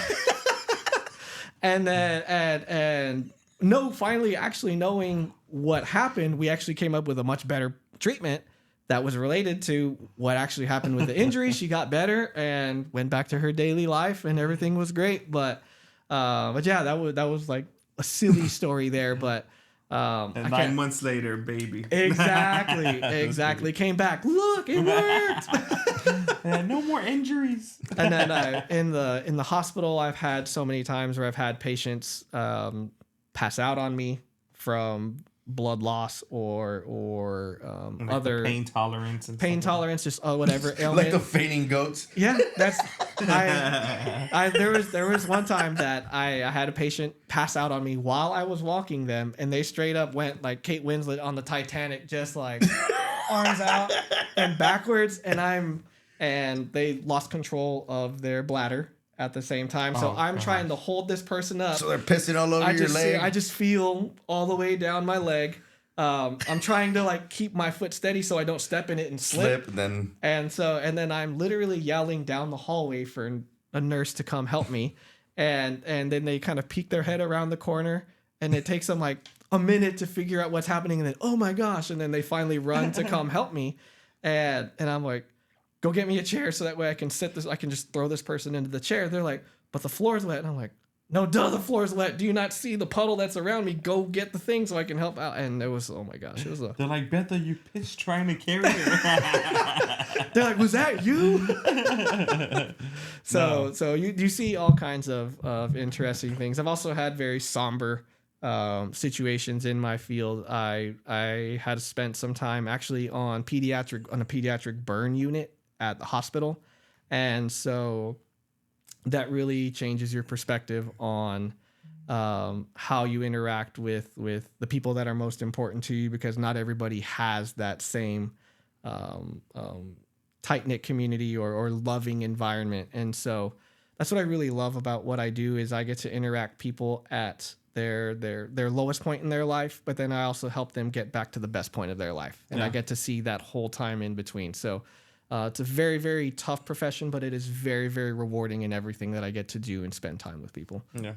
And then and no, finally, actually knowing what happened, we actually came up with a much better treatment that was related to what actually happened with the injury. She got better and went back to her daily life, and everything was great. But yeah, that was like a silly story there. But And 9 months later, baby. Exactly. Came back. Look, it worked. And no more injuries. And then in the hospital, I've had so many times where I've had patients pass out on me from blood loss or Like other pain tolerance and pain stuff like tolerance, just whatever ailment. Like the fainting goats. Yeah, that's there was one time that I had a patient pass out on me while I was walking them, and they straight up went like Kate Winslet on the Titanic, just like arms out and backwards, and they lost control of their bladder at the same time. So I'm trying to hold this person up. So they're pissing all over your leg. I just feel all the way down my leg. I'm trying to like keep my foot steady so I don't step in it and slip. Then And then I'm literally yelling down the hallway for a nurse to come help me. And then they kind of peek their head around the corner, and it takes them like a minute to figure out what's happening. And then, oh my gosh. And then they finally run to come help me. And I'm like, go get me a chair so that way I can I can just throw this person into the chair. They're like, but the floor's wet. And I'm like, no, duh, the floor's wet. Do you not see the puddle that's around me? Go get the thing so I can help out. And it was, oh my gosh, it was They're like, Beto, you pissed trying to carry her. They're like, was that you? So you see all kinds of interesting things. I've also had very somber situations in my field. I had spent some time actually on a pediatric burn unit at the hospital, and so that really changes your perspective on how you interact with the people that are most important to you, because not everybody has that same tight-knit community or loving environment. And so that's what I really love about what I do, is I get to interact people at their lowest point in their life, but then I also help them get back to the best point of their life, and I get to see that whole time in between. So it's a very, very tough profession, but it is very, very rewarding in everything that I get to do and spend time with people. Yeah.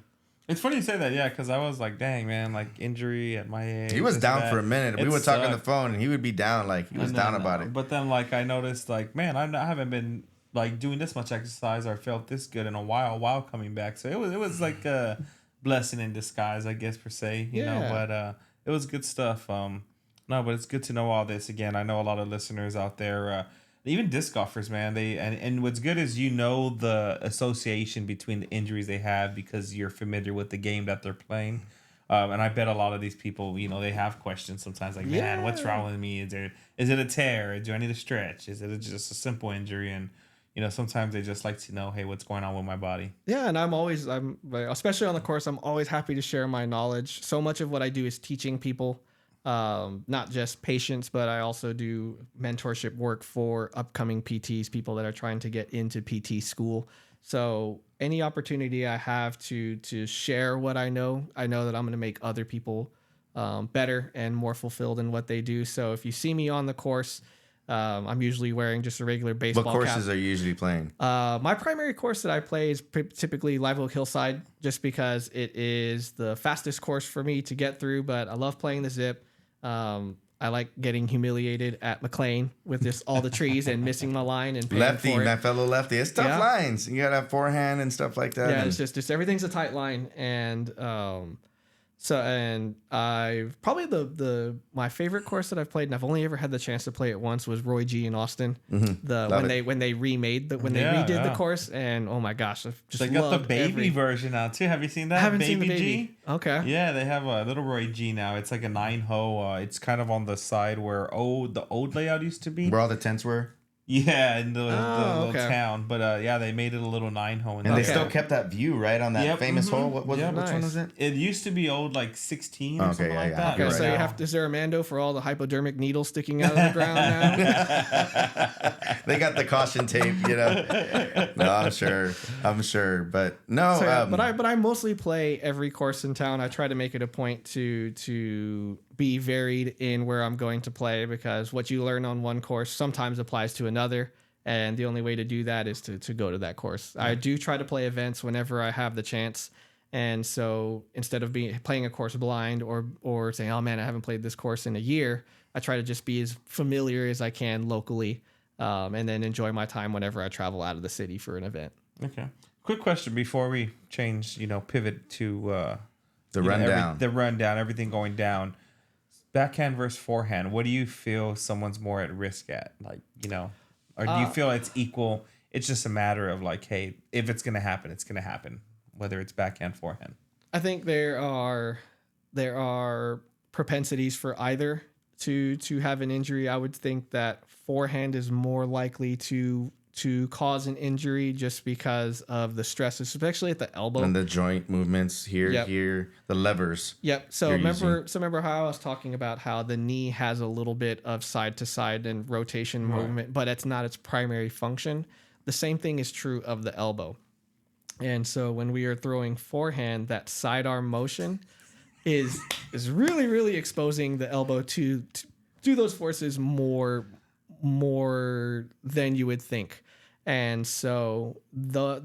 It's funny you say that, yeah, because I was like, dang, man, like injury at my age. He was down for a minute. We would talk on the phone, and he would be down, like he was down about it. But then, like, I noticed, like, man, I haven't been like doing this much exercise or felt this good in a while coming back. So it was like a blessing in disguise, I guess, per se, you know. But it was good stuff. No, but it's good to know all this again. I know a lot of listeners out there. Even disc golfers, man, and what's good is you know the association between the injuries they have because you're familiar with the game that they're playing. And I bet a lot of these people, you know, they have questions sometimes like, man, what's wrong with me? Is it a tear? Do I need to stretch? Is it just a simple injury? And, you know, sometimes they just like to know, hey, what's going on with my body? Yeah, and I'm especially on the course, I'm always happy to share my knowledge. So much of what I do is teaching people. Not just patients, but I also do mentorship work for upcoming PTs, people that are trying to get into PT school. So any opportunity I have to share what I know that I'm going to make other people better and more fulfilled in what they do. So if you see me on the course, I'm usually wearing just a regular baseball cap. What courses are you usually playing? My primary course that I play is typically Live Oak Hillside, just because it is the fastest course for me to get through, but I love playing the Zip. I like getting humiliated at McLean with just all the trees and missing my line and lefty, my fellow lefty. It's tough lines. You gotta have forehand and stuff like that. Yeah, it's just everything's a tight line, and I've probably my favorite course that I've played, and I've only ever had the chance to play it once, was Roy G in Austin. Mm-hmm. When they redid the course, and oh my gosh, they got the baby version now too. Have you seen that? I haven't baby seen the baby. G? Okay. Yeah, they have a little Roy G now. It's like a 9-hole. It's kind of on the side where the old layout used to be. Where all the tents were. Yeah, in the little town. But they made it a little 9-hole. And they still kept that view, right, on that famous hole? Which one was it? It used to be old, like 16 or something like that. Okay, so is there a Mando for all the hypodermic needles sticking out of the ground now? They got the caution tape, you know. No, I'm sure. But no. So, but I mostly play every course in town. I try to make it a point to be varied in where I'm going to play, because what you learn on one course sometimes applies to another, and the only way to do that is to go to that course. I do try to play events whenever I have the chance, and so instead of playing a course blind or saying, oh man, I haven't played this course in a year, I try to just be as familiar as I can locally, and then enjoy my time whenever I travel out of the city for an event. Okay. Quick question before we change, pivot to the rundown, everything going down. Backhand versus forehand, what do you feel someone's more at risk at? Like, or do you feel it's equal? It's just a matter of like, hey, if it's going to happen, it's going to happen, whether it's backhand, forehand. I think there are propensities for either to have an injury. I would think that forehand is more likely to cause an injury just because of the stress, especially at the elbow and the joint movements here, the levers. Yep. So remember how I was talking about how the knee has a little bit of side to side and rotation movement, but it's not its primary function. The same thing is true of the elbow. And so when we are throwing forehand, that sidearm motion is really, really exposing the elbow to do those forces more than you would think. And so the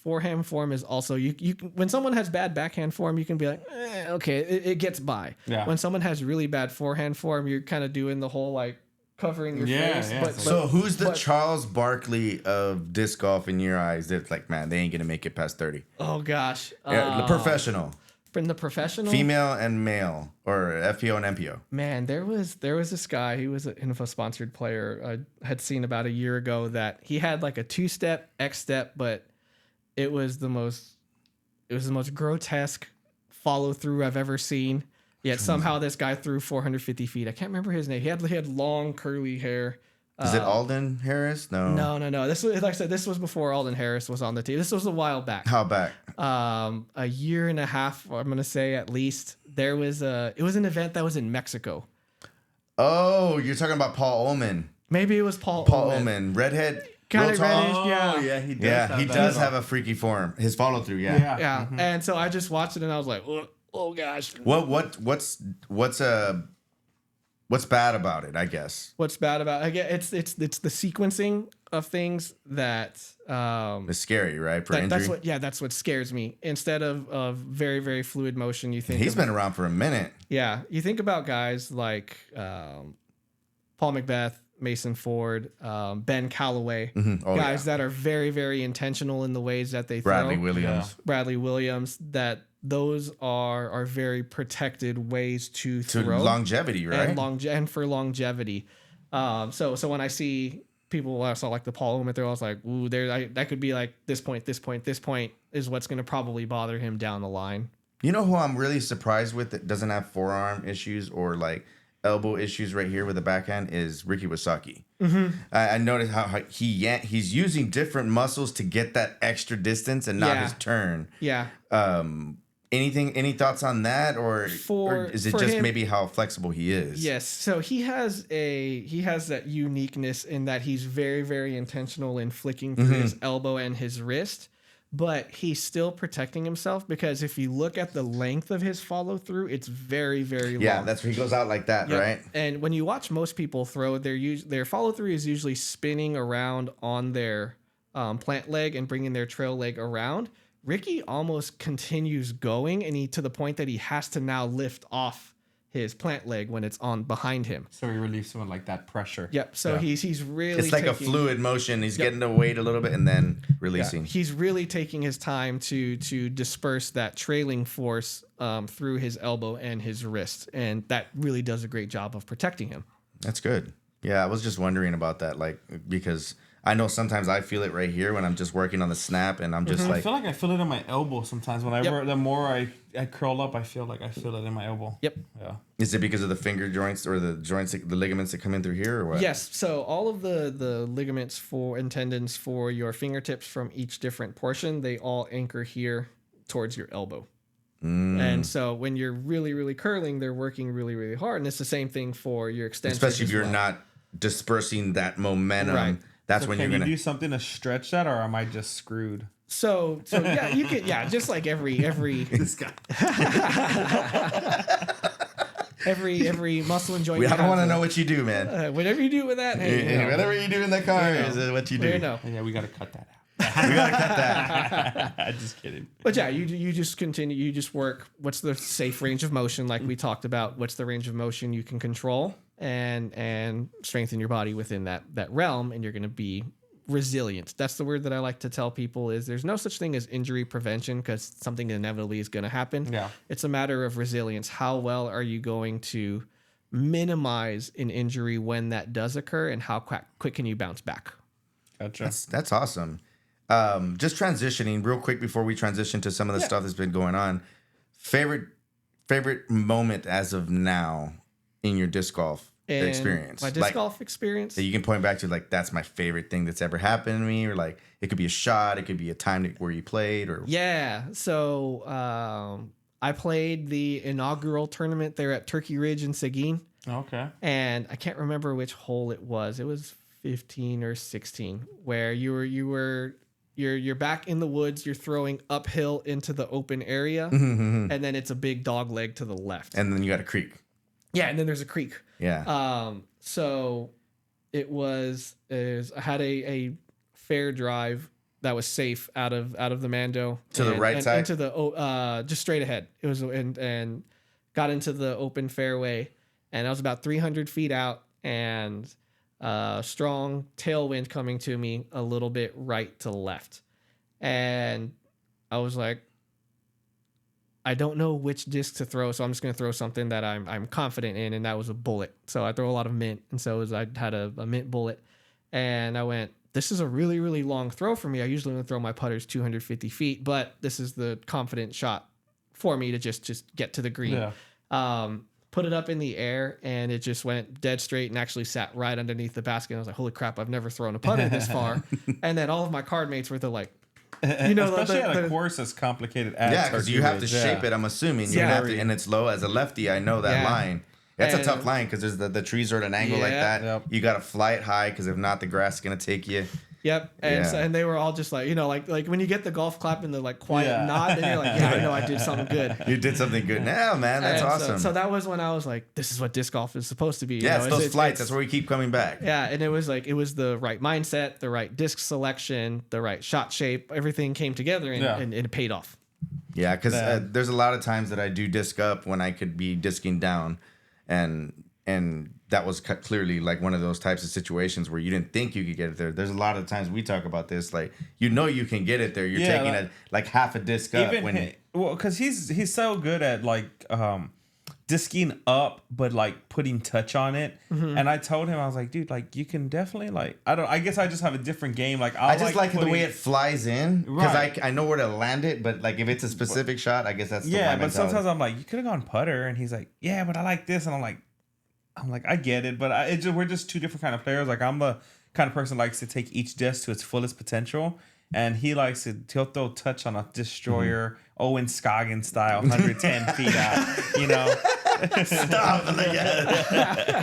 forehand form is also, you can, when someone has bad backhand form, you can be like, okay, it gets by. Yeah. When someone has really bad forehand form, you're kind of doing the whole like covering your face. Yeah. So who's the Charles Barkley of disc golf in your eyes? That's like, man, they ain't gonna make it past 30. Oh gosh. The professional. From the professional, female and male, or FPO and MPO. Man, there was this guy. He was an info sponsored player. I had seen about a year ago that he had like a 2-step X step, but it was the most grotesque follow through I've ever seen. Yet somehow this guy threw 450 feet. I can't remember his name. He had long curly hair. Is it Alden Harris? No. This was, like I said, this was before Alden Harris was on the team. This was a while back. How back? A year and a half, I'm gonna say at least. It was an event that was in Mexico. Oh, you're talking about Paul Ullman. Maybe it was Paul Ullman. Redhead. Kind of reddish, yeah, he does. He does have a freaky form. His follow through, yeah. Mm-hmm. And so I just watched it and I was like, Oh gosh. What's bad about it? I guess What's bad about it's the sequencing of things that it's scary, right? For injury. that's what scares me. Instead of very, very fluid motion, you think He's been around for a minute. Yeah, you think about guys like Paul Macbeth, Mason Ford, Ben Calloway, guys that are very, very intentional in the ways that they Bradley throw. Williams. Bradley Williams, that those are very protected ways to throw. Longevity, right? And for longevity. So when I see people, I saw like the Paul Omen, they're always like, ooh, that could be like this point is what's going to probably bother him down the line. You know who I'm really surprised with that doesn't have forearm issues or like elbow issues right here with the backhand is Ricky Wasaki. I noticed how he's using different muscles to get that extra distance and not his turn. Yeah. Any thoughts on that, or is it just him, maybe how flexible he is? Yes. So he has that uniqueness in that he's very, very intentional in flicking through his elbow and his wrist. But he's still protecting himself because if you look at the length of his follow through, it's very, very long. Yeah, that's where he goes out like that, right? And when you watch most people throw, their follow through is usually spinning around on their plant leg and bringing their trail leg around. Ricky almost continues going, and to the point that he has to now lift off his plant leg when it's on behind him. So he relieves some of like that pressure. Yep. So he's really. It's like a fluid motion. He's getting to weight a little bit and then releasing. Yeah. He's really taking his time to disperse that trailing force through his elbow and his wrist, and that really does a great job of protecting him. That's good. Yeah, I was just wondering about that, like because I know sometimes I feel it right here when I'm just working on the snap, and I'm just like... I feel it in my elbow sometimes. Whenever the more I curl up, I feel it in my elbow. Yep. Yeah. Is it because of the finger joints or the joints, the ligaments that come in through here, or what? Yes. So all of the ligaments and tendons for your fingertips from each different portion, they all anchor here towards your elbow. And so when you're really, really curling, they're working really, really hard. And it's the same thing for your extensions. Especially if you're not dispersing that momentum. Right. That's so when you're going to do something to stretch that, or am I just screwed? So yeah, you can, just like every this guy. every muscle and joint. I don't want to know what you do, man. Whatever you do with that, whatever you do in the car is what you do. Yeah, we got to cut that out. We gotta cut that. Just kidding. But yeah, you just continue. You just work. What's the safe range of motion, like we talked about? What's the range of motion you can control, and strengthen your body within that realm, and you're going to be resilient. That's the word that I like to tell people is there's no such thing as injury prevention because something inevitably is going to happen. Yeah, it's a matter of resilience. How well are you going to minimize an injury when that does occur, and how quick can you bounce back? Gotcha. That's awesome. Just transitioning real quick before we transition to some of the stuff that's been going on. Favorite moment as of now in your disc golf experience? My disc golf experience? That you can point back to, like, that's my favorite thing that's ever happened to me, or like it could be a shot, it could be a time where you played, or So I played the inaugural tournament there at Turkey Ridge in Seguin. Okay. And I can't remember which hole it was. It was 15 or 16, where you're back in the woods, you're throwing uphill into the open area, and then it's a big dog leg to the left. And then you got a creek. Yeah, and then there's a creek. Yeah. So I had a fair drive that was safe out of the Mando. To the right side? Into the just straight ahead. It was and got into the open fairway, and I was about 300 feet out, and strong tailwind coming to me a little bit right to left. And I was like, I don't know which disc to throw, so I'm just going to throw something that I'm confident in, and that was a bullet. So I throw a lot of mint, and so I had a mint bullet, and I went, this is a really, really long throw for me. I usually only throw my putters 250 feet, but this is the confident shot for me to just get to the green. Yeah. Put it up in the air, and it just went dead straight and actually sat right underneath the basket. And I was like, holy crap, I've never thrown a putter this far. And then all of my card mates were like, especially at a course as complicated as because you have to shape it. I'm assuming you have to, and it's low. As a lefty, I know that line. That's a tough line because there's the trees are at an angle like that. Yep. You got to fly it high because if not, the grass is gonna take you. Yep. And so, and they were all just like, like when you get the golf clap and the like quiet nod, and you're like, yeah, I know I did something good. You did something good. No, man, that's awesome. So that was when I was like, this is what disc golf is supposed to be. Yeah, it's those flights. That's where we keep coming back. Yeah, and it was the right mindset, the right disc selection, the right shot shape. Everything came together and it paid off. Yeah, because there's a lot of times that I do disc up when I could be disking down, and that was clearly like one of those types of situations where you didn't think you could get it there. There's a lot of times we talk about this, like you can get it there. You're taking like half a disc up because he's so good at like disking up, but like putting touch on it. Mm-hmm. And I told him, I was like, dude, like you can definitely like I guess I just have a different game. Like I just like the way it flies in because I know where to land it, but like if it's a specific shot, I guess that's but sometimes I'm like, you could have gone putter, and he's like, yeah, but I like this, and I'm like, I get it, but we're just two different kind of players. Like I'm the kind of person that likes to take each disc to its fullest potential, and he'll throw touch on a destroyer, Owen Scoggins style, 110 feet out. Stop!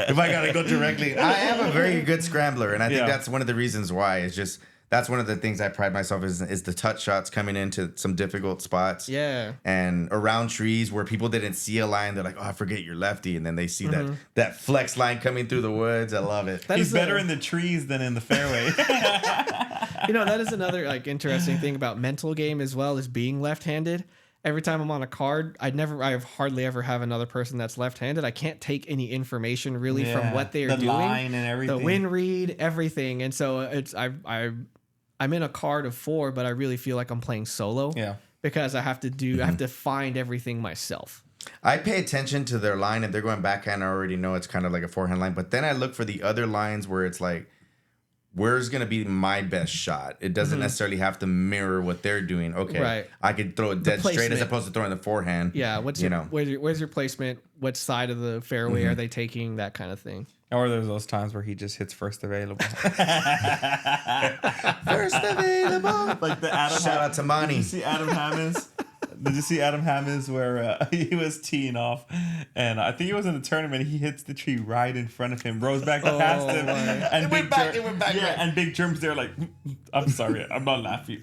If I gotta go directly, I am a very good scrambler, and I think that's one of the reasons why. It's just that's one of the things I pride myself is the touch shots coming into some difficult spots. Yeah. And around trees where people didn't see a line, they're like, "Oh, I forget you're lefty," and then they see that flex line coming through the woods. I love it. He's better in the trees than in the fairway. That is another like interesting thing about mental game as well as being left-handed. Every time I'm on a card, I hardly ever have another person that's left-handed. I can't take any information really from what they are doing. The line and everything. The wind read, everything. And so I'm in a card of 4, but I really feel like I'm playing solo. Yeah. Because I have to find everything myself. I pay attention to their line. If they're going backhand, I already know it's kind of like a forehand line. But then I look for the other lines where it's like, where's going to be my best shot? It doesn't necessarily have to mirror what they're doing. Okay, right. I could throw it dead straight as opposed to throwing the forehand. Yeah, where's your placement? What side of the fairway are they taking? That kind of thing. Or there's those times where he just hits first available. First available. Like the Adam. Shout out to Monty. Did you see Adam Hammonds? Did you see Adam Hammonds where he was teeing off, and I think it was in the tournament. He hits the tree right in front of him, rolls back past him, and it went back. Yeah, right. And Big Germ's there like, I'm sorry, I'm not laughing.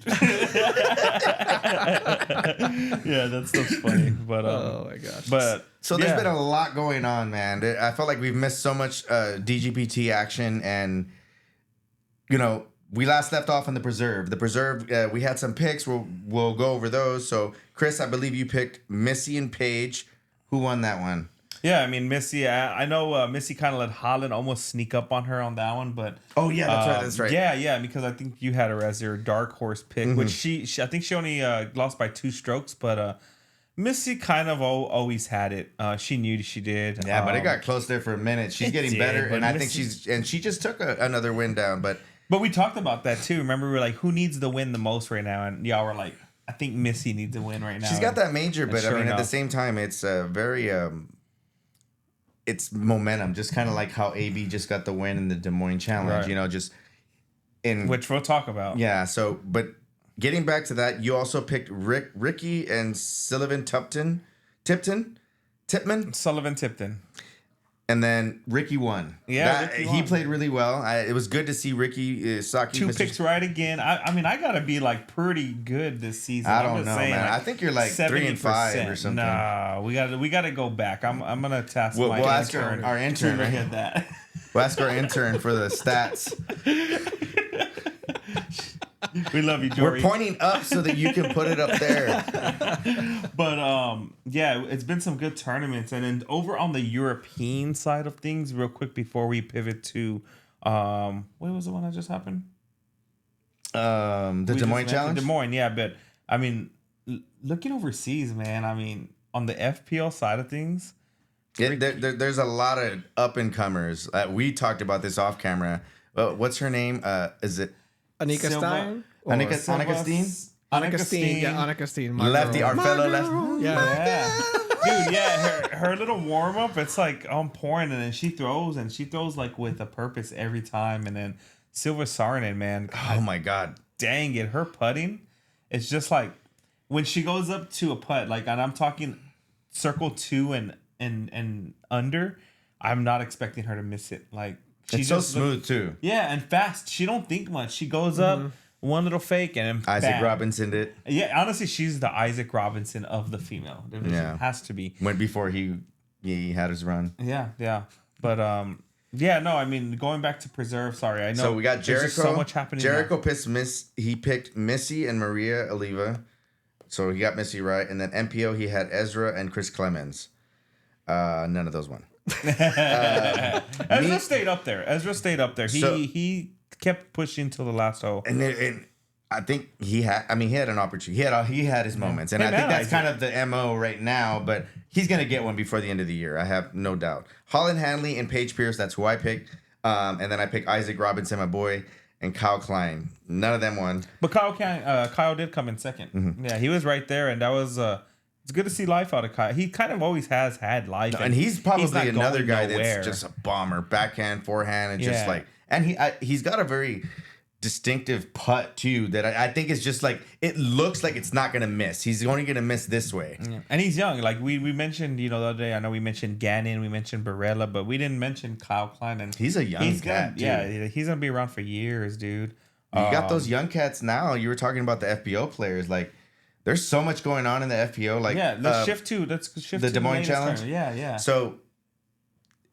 Yeah, that stuff's funny. But oh my gosh. But so there's been a lot going on, man. I felt like we've missed so much DGPT action, and we last left off on the Preserve. The Preserve, we had some picks. We'll go over those. So, Chris, I believe you picked Missy and Paige. Who won that one? Yeah, I mean, Missy, I know Missy kind of let Holland almost sneak up on her on that one, but... Oh, yeah, that's right. Yeah, because I think you had her as your dark horse pick, which she I think she only lost by 2 strokes, but Missy kind of always had it. She knew she did. Yeah, but it got close there for a minute. She's getting better, and I think she just took another win down, but... But we talked about that too. Remember, we were like, who needs the win the most right now? And y'all were like, I think Missy needs a win right now. She's got that major, but I mean, at the same time, it's very, it's momentum. Just kind of like how AB just got the win in the Des Moines Challenge, right. Which we'll talk about. Yeah. So, but getting back to that, you also picked Ricky and Sullivan Tipton. And then Ricky won. Yeah, he played really well. It was good to see Ricky Saki. 2 picks right again. I mean, I gotta be like pretty good this season. I don't know, man. Like I think you're like 3-5 or something. Nah, we gotta go back. I'm gonna task we'll ask our intern. To hit that. We'll ask our intern for the stats. We love you, Jory. We're pointing up so that you can put it up there. But yeah, it's been some good tournaments, and then over on the European side of things, real quick before we pivot to what was the one that just happened? The Des Moines Challenge. Des Moines, yeah, but I mean, looking overseas, man. I mean, on the FPL side of things, there's a lot of up and comers. We talked about this off camera. What's her name? Is it? Anika Stein? Annika Steen? Annika Steen. Yeah, Annika Steen. Lefty, our fellow lefty. Yeah. Dude, yeah, her little warm up, it's like on point, and then she throws like with a purpose every time. And then Silva Sarrinen, man. God, oh my God. Dang it. Her putting, it's just like when she goes up to a putt, like, and I'm talking circle 2 and under, I'm not expecting her to miss it. Like, It's so smooth too. Yeah, and fast. She don't think much. She goes up, one little fake, and then Isaac bam. Robinson did. Yeah, honestly, she's the Isaac Robinson of the female division. Yeah. Has to be. Went before he had his run. Yeah. But yeah, no, I mean, going back to Preserve, sorry, I know. So we got Jericho. There's just so much happening. Jericho he picked Missy and Maria Oliva. So he got Missy right. And then MPO, he had Ezra and Chris Clemens. None of those won. Ezra stayed up there. He kept pushing till the last hole. And I think he had an opportunity. He had his moments. And I think that's kind of the MO right now, but he's going to get one before the end of the year. I have no doubt. Holland Hanley and Paige Pierce, that's who I picked. And then I picked Isaac Robinson, my boy, and Kyle Klein. None of them won. But Kyle did come in second. Mm-hmm. Yeah, he was right there, and that was it's good to see life out of Kyle. He kind of always has had life. And he's probably another guy that's just a bomber. Backhand, forehand, and just like... And he's got a very distinctive putt, too, that I think is just like... It looks like it's not going to miss. He's only going to miss this way. Yeah. And he's young. Like, we mentioned, the other day, I know we mentioned Gannon, we mentioned Barela, but we didn't mention Kyle Klein. And he's a young cat, too. Yeah, he's going to be around for years, dude. You got those young cats now. You were talking about the FPO players. Like, there's so much going on in the FPO. Like, let's shift to the Des Moines Challenge. Turn. Yeah. So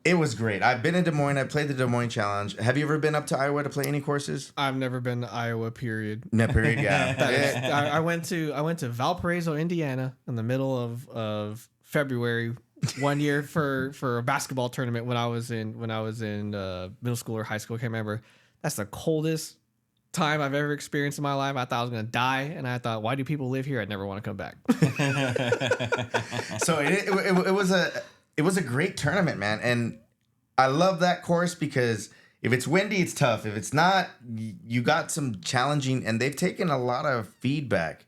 it was great. I've been in Des Moines. I played the Des Moines Challenge. Have you ever been up to Iowa to play any courses? I've never been to Iowa. Period. No, period. Yeah. I went to Valparaiso, Indiana, in the middle of February one year for a basketball tournament when I was in middle school or high school. I can't remember. That's the coldest time I've ever experienced in my life. I thought I was gonna die, and I thought, why do people live here? I'd never want to come back. So it was a great tournament, man, and I love that course because if it's windy, it's tough. If it's not, you got some challenging, and they've taken a lot of feedback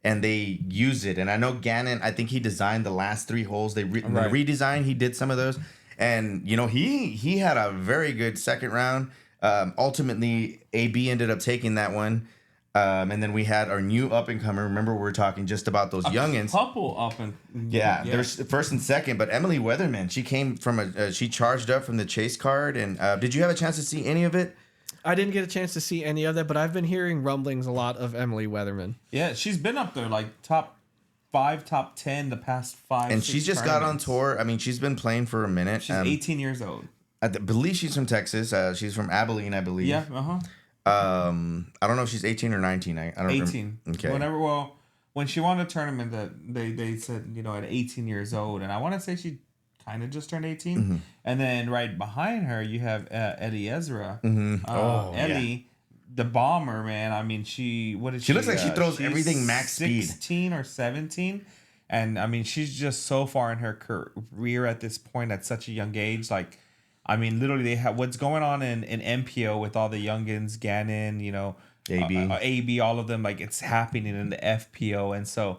and they use it. And I know Gannon, I think he designed the last 3 holes. The redesign, he did some of those, and he had a very good second round. Ultimately, AB ended up taking that one. And then we had our new up-and-comer. Remember, we were talking just about those youngins. Couple up and... Yeah, there's first and second. But Emily Weatherman, she came from she charged up from the chase card. And did you have a chance to see any of it? I didn't get a chance to see any of that, but I've been hearing rumblings a lot of Emily Weatherman. Yeah, she's been up there, like top 5, top 10 the past 5, and she's just got on tour. I mean, she's been playing for a minute. She's 18 years old. I believe she's from Texas. She's from Abilene, I believe. Yeah, I don't know if she's 18 or 19. I don't 18. Remember. Okay. When she won a tournament, that they said, at 18 years old, and I want to say she kind of just turned 18. Mm-hmm. And then right behind her, you have Eliezra. Mm-hmm. Ellie, the bomber, man. I mean, she looks like she throws everything max 16 speed. 16 or 17. And I mean, she's just so far in her career at this point at such a young age. Like, I mean, literally, they have what's going on in MPO with all the youngins, Gannon, AB, all of them. Like, it's happening in the FPO. And so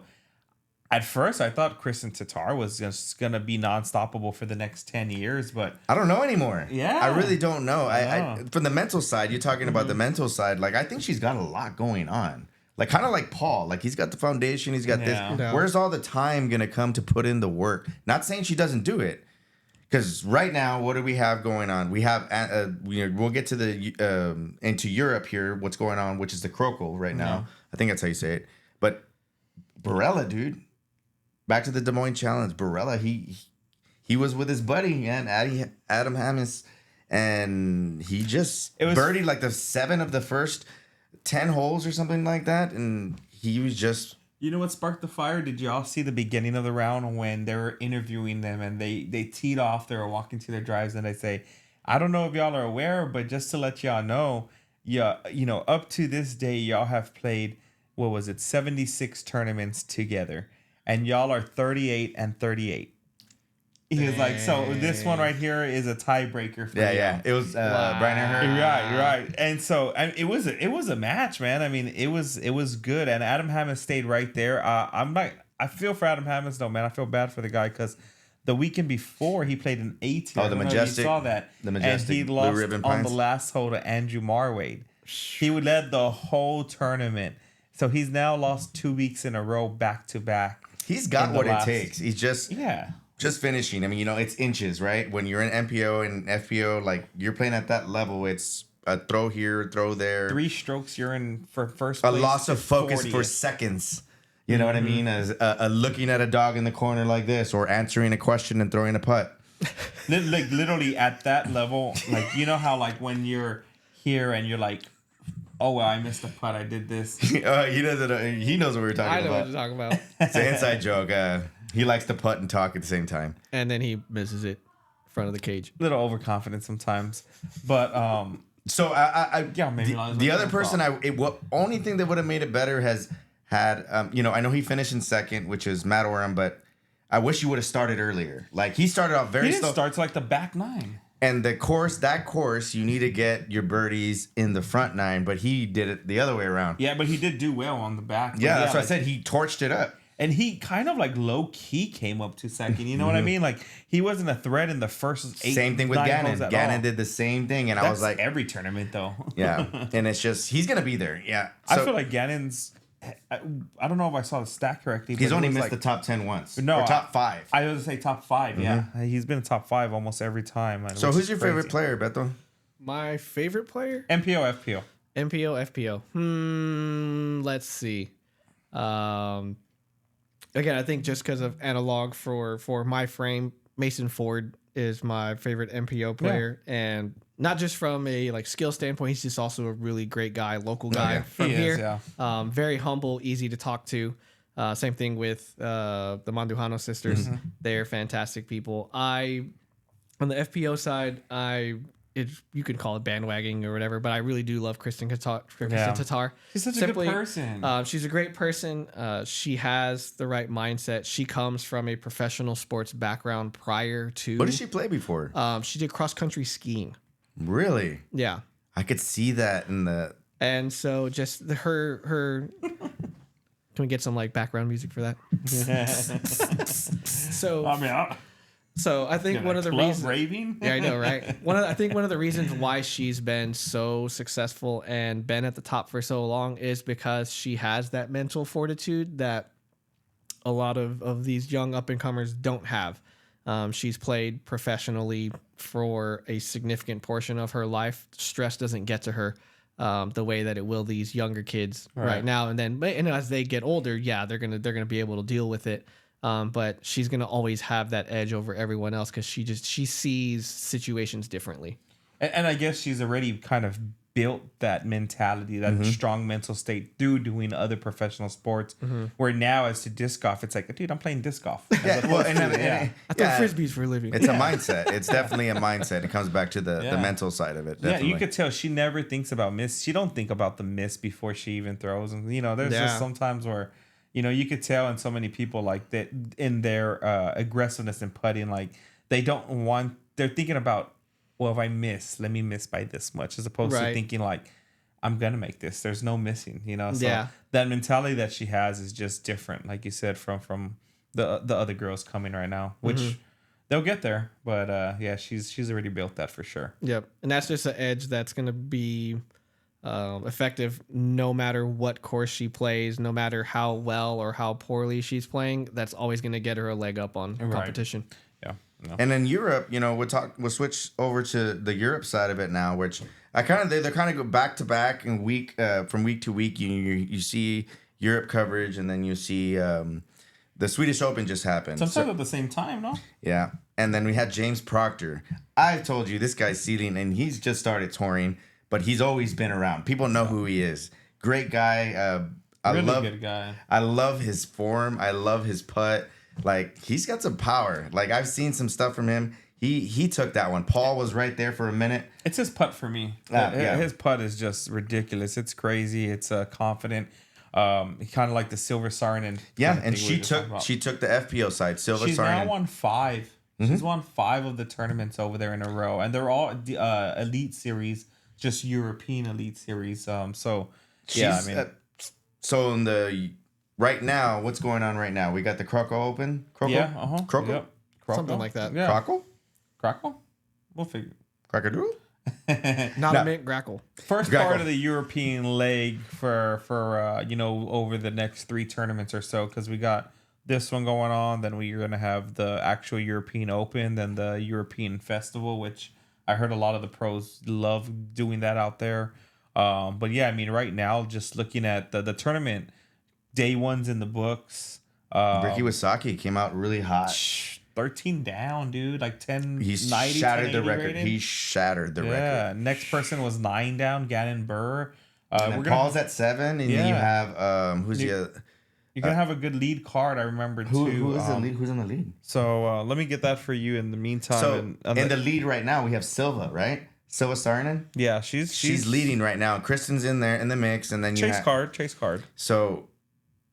at first, I thought Kristin Tatar was just going to be non-stoppable for the next 10 years. But I don't know anymore. Yeah. I really don't know. I from the mental side, you're talking about the mental side. Like, I think she's got a lot going on. Like, kind of like Paul. Like, he's got the foundation. He's got this. Yeah. Where's all the time going to come to put in the work? Not saying she doesn't do it. Because right now, what do we have going on? We have we'll get to the into Europe here. What's going on? Which is the Krokol right now. I think that's how you say it. But Barela, dude, back to the Des Moines Challenge. Barela, he was with his buddy and Adam Hammis, and he just birdied like the 7 of the first 10 holes or something like that, and he was just. You know what sparked the fire? Did y'all see the beginning of the round when they were interviewing them and they teed off, they were walking to their drives, and they say, I don't know if y'all are aware, but just to let y'all know, up to this day, y'all have played, 76 tournaments together, and y'all are 38 and 38. He was like, so this one right here is a tiebreaker for you. Yeah. It was Brian and her. Right. And so it was a match, man. I mean, it was good. And Adam Hammis stayed right there. I feel for Adam Hammis though, man. I feel bad for the guy because the weekend before he played an 18. Oh, the Majestic. You saw that. The Majestic. And he lost on the last hole to Andrew Marwade. He led the whole tournament. So he's now lost 2 weeks in a row back to back. He's got what it takes. He's just just finishing. I mean, it's inches, right? When you're in MPO and FPO, like you're playing at that level, it's a throw here, throw there. 3 strokes, you're in for first A place. loss of focus 40th. for seconds. You know what I mean? As looking at a dog in the corner like this, or answering a question and throwing a putt. Like literally at that level, like you know how like when you're here and you're like, oh well, I missed a putt. I did this. He doesn't. He knows what we're talking I know about. what you're talking about. It's an inside joke. He likes to putt and talk at the same time. And then he misses it in front of the cage. Little overconfident sometimes, but So maybe the other person only thing that would have made it better has had I know he finished in second, which is Matt Oram, but I wish you would have started earlier. Like he started off very he slow. didn't start to like the back 9. And that course, you need to get your birdies in the front 9, but he did it the other way around. Yeah, but he did do well on the back. Yeah, that's what I said. He torched it up. And he kind of like low key came up to second. You know what I mean? Like he wasn't a threat in the first 8. Same thing with Gannon. Gannon did the same thing, and I was like, every tournament though. yeah. And it's just he's gonna be there. Yeah. I feel like Gannon's. I don't know if I saw the stat correctly. But he's only missed like, the top 10 once. No, or top 5. I was gonna say top 5. Yeah, he's been top 5 almost every time. So who's your favorite player, Beto? My favorite player? MPO, FPO. MPO, FPO. Let's see. Again, I think just because of analog for my frame, Mason Ford is my favorite MPO player, and not just from a like skill standpoint, he's just also a really great guy, local guy from here. Very humble, easy to talk to. Same thing with the Mandujano sisters; they're fantastic people. On the FPO side, you could call it bandwagoning or whatever, but I really do love Kristin Tatar. She's such a good person. She's a great person. She has the right mindset. She comes from a professional sports background prior to. What did she play before? She did cross country skiing. Really? Yeah. I could see that in the. And so just her. Can we get some like background music for that? So I think one of the reasons, raving? yeah, I know, right? I think one of the reasons why she's been so successful and been at the top for so long is because she has that mental fortitude that a lot of these young up and comers don't have. She's played professionally for a significant portion of her life. Stress doesn't get to her the way that it will these younger kids right now. And as they get older, yeah, they're gonna be able to deal with it. But she's gonna always have that edge over everyone else because she sees situations differently. And I guess she's already kind of built that mentality, that strong mental state through doing other professional sports. Where now, as to disc golf, it's like, dude, I'm playing disc golf. Yeah, well, I throw frisbees for a living. It's a mindset. It's definitely a mindset. It comes back to the mental side of it. Definitely. Yeah, you could tell she never thinks about miss. She don't think about the miss before she even throws. And there's just sometimes where. You could tell in so many people like that in their aggressiveness and putting, like they're thinking about, well, if I miss, let me miss by this much, as opposed to thinking like, I'm going to make this. There's no missing, So that mentality that she has is just different, like you said, from the other girls coming right now, which they'll get there. But she's already built that for sure. Yep. And that's just an edge that's going to be effective no matter what course she plays, no matter how well or how poorly she's playing. That's always going to get her a leg up on competition. Yeah. No. And in Europe, we'll switch over to the Europe side of it now, which they're kind of go back to back and from week to week. You see Europe coverage, and then you see the Swedish Open just happened. Sometimes at the same time, no? Yeah. And then we had James Proctor. I told you this guy's ceiling, and he's just started touring. But he's always been around. People know who he is. Great guy. Good guy. I love his form. I love his putt. Like, he's got some power. Like, I've seen some stuff from him. He took that one. Paul was right there for a minute. It's his putt for me. His putt is just ridiculous. It's crazy. It's confident. Kind of like the Silva Sarrinen. Yeah, and she took the FPO side. Silva Sarrinen. She's now won 5. She's won 5 of the tournaments over there in a row, and they're all elite series. Just European elite series. So in the right now, what's going on right now? We got the Krokol Open. Krokol? Yeah. Krokol? Yep. Something like that. Yeah. Krokol? We'll figure. Crocodile? Not a mint grackle. First part of the European leg for over the next 3 tournaments or so, because we got this one going on. Then we're gonna have the actual European Open, then the European Festival, which I heard a lot of the pros love doing that out there. But yeah, I mean, right now, just looking at the tournament, day one's in the books. Ricky Wasaki came out really hot. 13 down, dude. Like 10. He 90, shattered the 1080 record. rated. He shattered the record. Yeah. Next person was 9 down, Gannon Burr. And then Paul's at 7, and then you have who's the other? You're gonna have a good lead card. I remember too. Who is the lead? Who's on the lead? So let me get that for you in the meantime. So in the lead right now, we have Silva, right? Silva Sarrinen. Yeah, she's leading right now. Kristin's in there in the mix, and then you chase card. So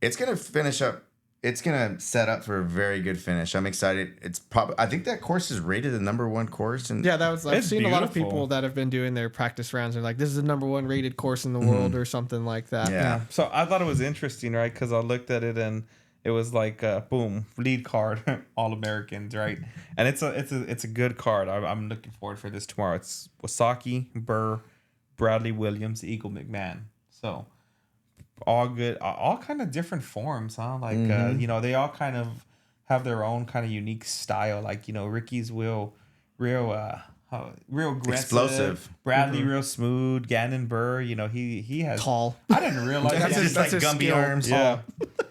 it's gonna finish up. It's gonna set up for a very good finish. I'm excited. It's probably. I think that course is rated the #1 course. And Yeah, I've It's seen a lot of beautiful. people that have been doing their practice rounds and like, this is the #1 rated course in the world or something like that. Yeah. So I thought it was interesting, right? Because I looked at it and it was like, boom, lead card, all Americans, right? And it's a good card. I'm looking forward for this tomorrow. It's Wasaki, Burr, Bradley Williams, Eagle McMahon. So all good, all kind of different forms, huh? Like you know, they all kind of have their own kind of unique style. Like, you know, Ricky's real aggressive, Explosive. Bradley real smooth. Gannon Burr, you know, he has Tall. I didn't realize It's that. just like his Gumby skill. arms. Yeah.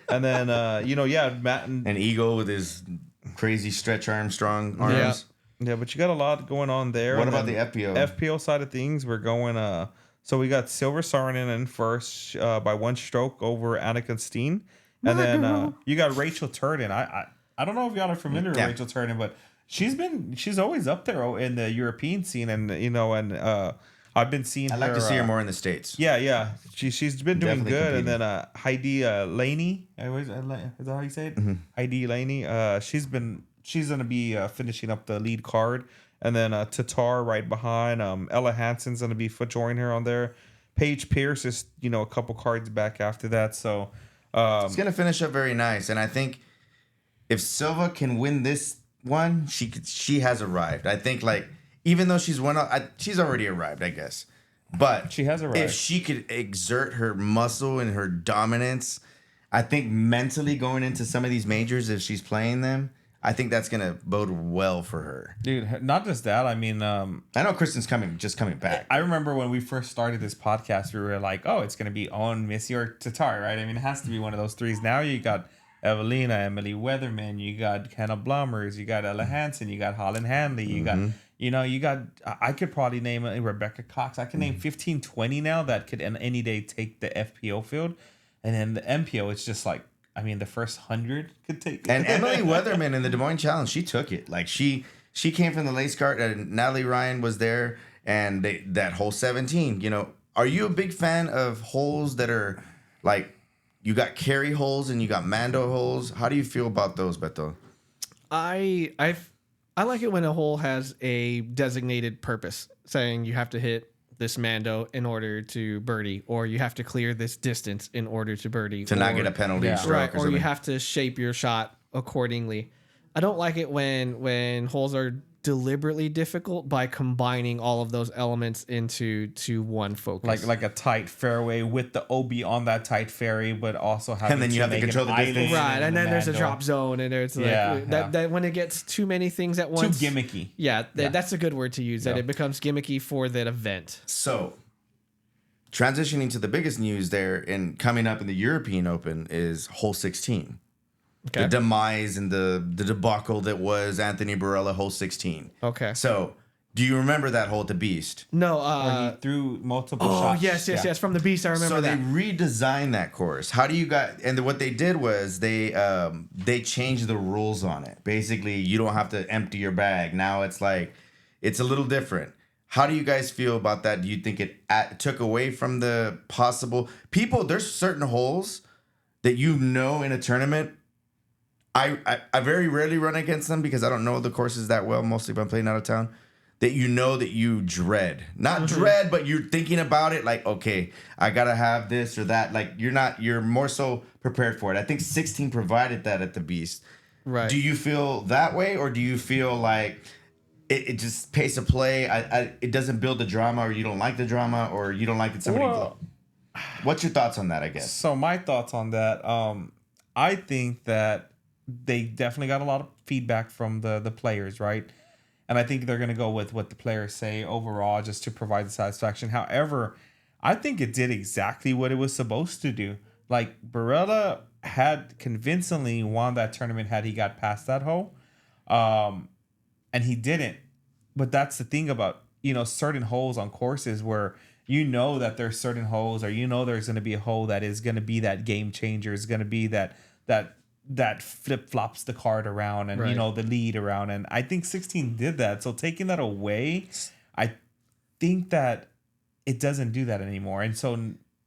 And then you know, yeah, Matt and Eagle with his crazy stretch strong arms. yeah, but you got a lot going on there. What And about the then FPO? FPO side of things? We're going so we got Silva Sarrinen in first by 1 stroke over Annika Steen. And then you got Rachel Turden. I don't know if y'all are familiar with Rachel Turden, but she's always up there in the European scene, and you know, and I've been seeing I'd like her, to see her more in the States. Yeah. She's been doing Definitely good. competing. And then Heidi Laney, is that how you say it? Heidi Laney. She's gonna be finishing up the lead card. And then Tatar right behind. Ella Hansen's gonna be joining her on there. Paige Pierce is, you know, a couple cards back after that. So It's gonna finish up very nice, and I think if Silva can win this one, she has arrived. I think, like, even though she's she's already arrived, I guess. But She has arrived. If she could exert her muscle and her dominance, I think mentally going into some of these majors, if she's playing them, I think that's gonna bode well for her. dude, not just that. I mean, I know Kristin's coming back. I remember when we first started this podcast, we were like, oh, it's going to be Owen, Missy, or Tatar, right? I mean, it has to be one of those threes. Now you got Evelina, Emily Weatherman, you got Hannah Blomers, you got Ella Hansen, you got Holland Hanley, you got, you know, I could probably name Rebecca Cox. I can name 15, 20 now that could any day take the FPO field. And then the MPO, it's just like, I mean, the first 100 could take. And Emily Weatherman in the Des Moines Challenge, she took it. Like, she came from the lace cart, and Natalie Ryan was there, and that whole 17. You know, are you a big fan of holes that are like, you got carry holes and you got Mando holes? How do you feel about those, Beto? I like it when a hole has a designated purpose, saying you have to hit this Mando in order to birdie, or you have to clear this distance in order to birdie. To not get a penalty stroke, right, or you something. have to shape your shot accordingly. I don't like it when holes are deliberately difficult by combining all of those elements into one focus. like a tight fairway with the OB on that tight fairway, but also having And then you have to make control an the distance. island right, and then there's a Mando. drop zone, and there's like Yeah. that when it gets too many things at Too once. gimmicky. Yeah, that's a good word to use. That it becomes gimmicky for that event. So, transitioning to the biggest news there and coming up in the European Open is hole 16. Okay. The demise and the debacle that was Anthony Barela hole 16. Okay. So, do you remember that hole at the Beast? No. Where he threw multiple Oh shots. yes. From the Beast, I remember So that. they redesigned that course. How do you guys? And what they did was they changed the rules on it. Basically, you don't have to empty your bag. Now it's like it's a little different. How do you guys feel about that? Do you think it took away from the possible people? There's certain holes that in a tournament. I very rarely run against them because I don't know the courses that well. Mostly if I'm playing out of town. That you dread. Not dread, but you're thinking about it like, okay, I gotta have this or that. Like you're more so prepared for it. I think 16 provided that at the Beast. Right. Do you feel that way, or do you feel like it just pace of play? It doesn't build the drama, or you don't like the drama, or you don't like that somebody. Well, what's your thoughts on that? I guess. So my thoughts on that, I think that they definitely got a lot of feedback from the players, right? And I think they're going to go with what the players say overall just to provide the satisfaction. However, I think it did exactly what it was supposed to do. Like, Barela had convincingly won that tournament had he got past that hole. And he didn't. But that's the thing about, certain holes on courses where that there's certain holes, or there's going to be a hole that is going to be that game changer. Is going to be that flip flops the card around and the lead around. And I think 16 did that. So taking that away, I think that it doesn't do that anymore. And so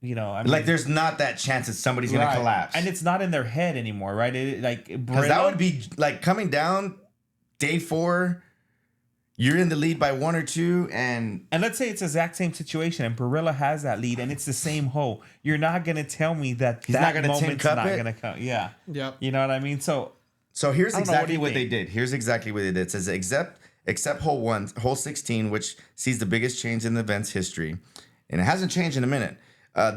there's not that chance that somebody's going to collapse, and it's not in their head anymore, right? Because that would be like coming down day 4. You're in the lead by 1 or 2, and let's say it's the exact same situation, and Barela has that lead, and it's the same hole. You're not gonna tell me that he's not gonna moment's not gonna come. Yeah. Yep. You know what I mean? So here's exactly what they did. Here's exactly what they did. It says except hole 16, which sees the biggest change in the event's history, and it hasn't changed in a minute.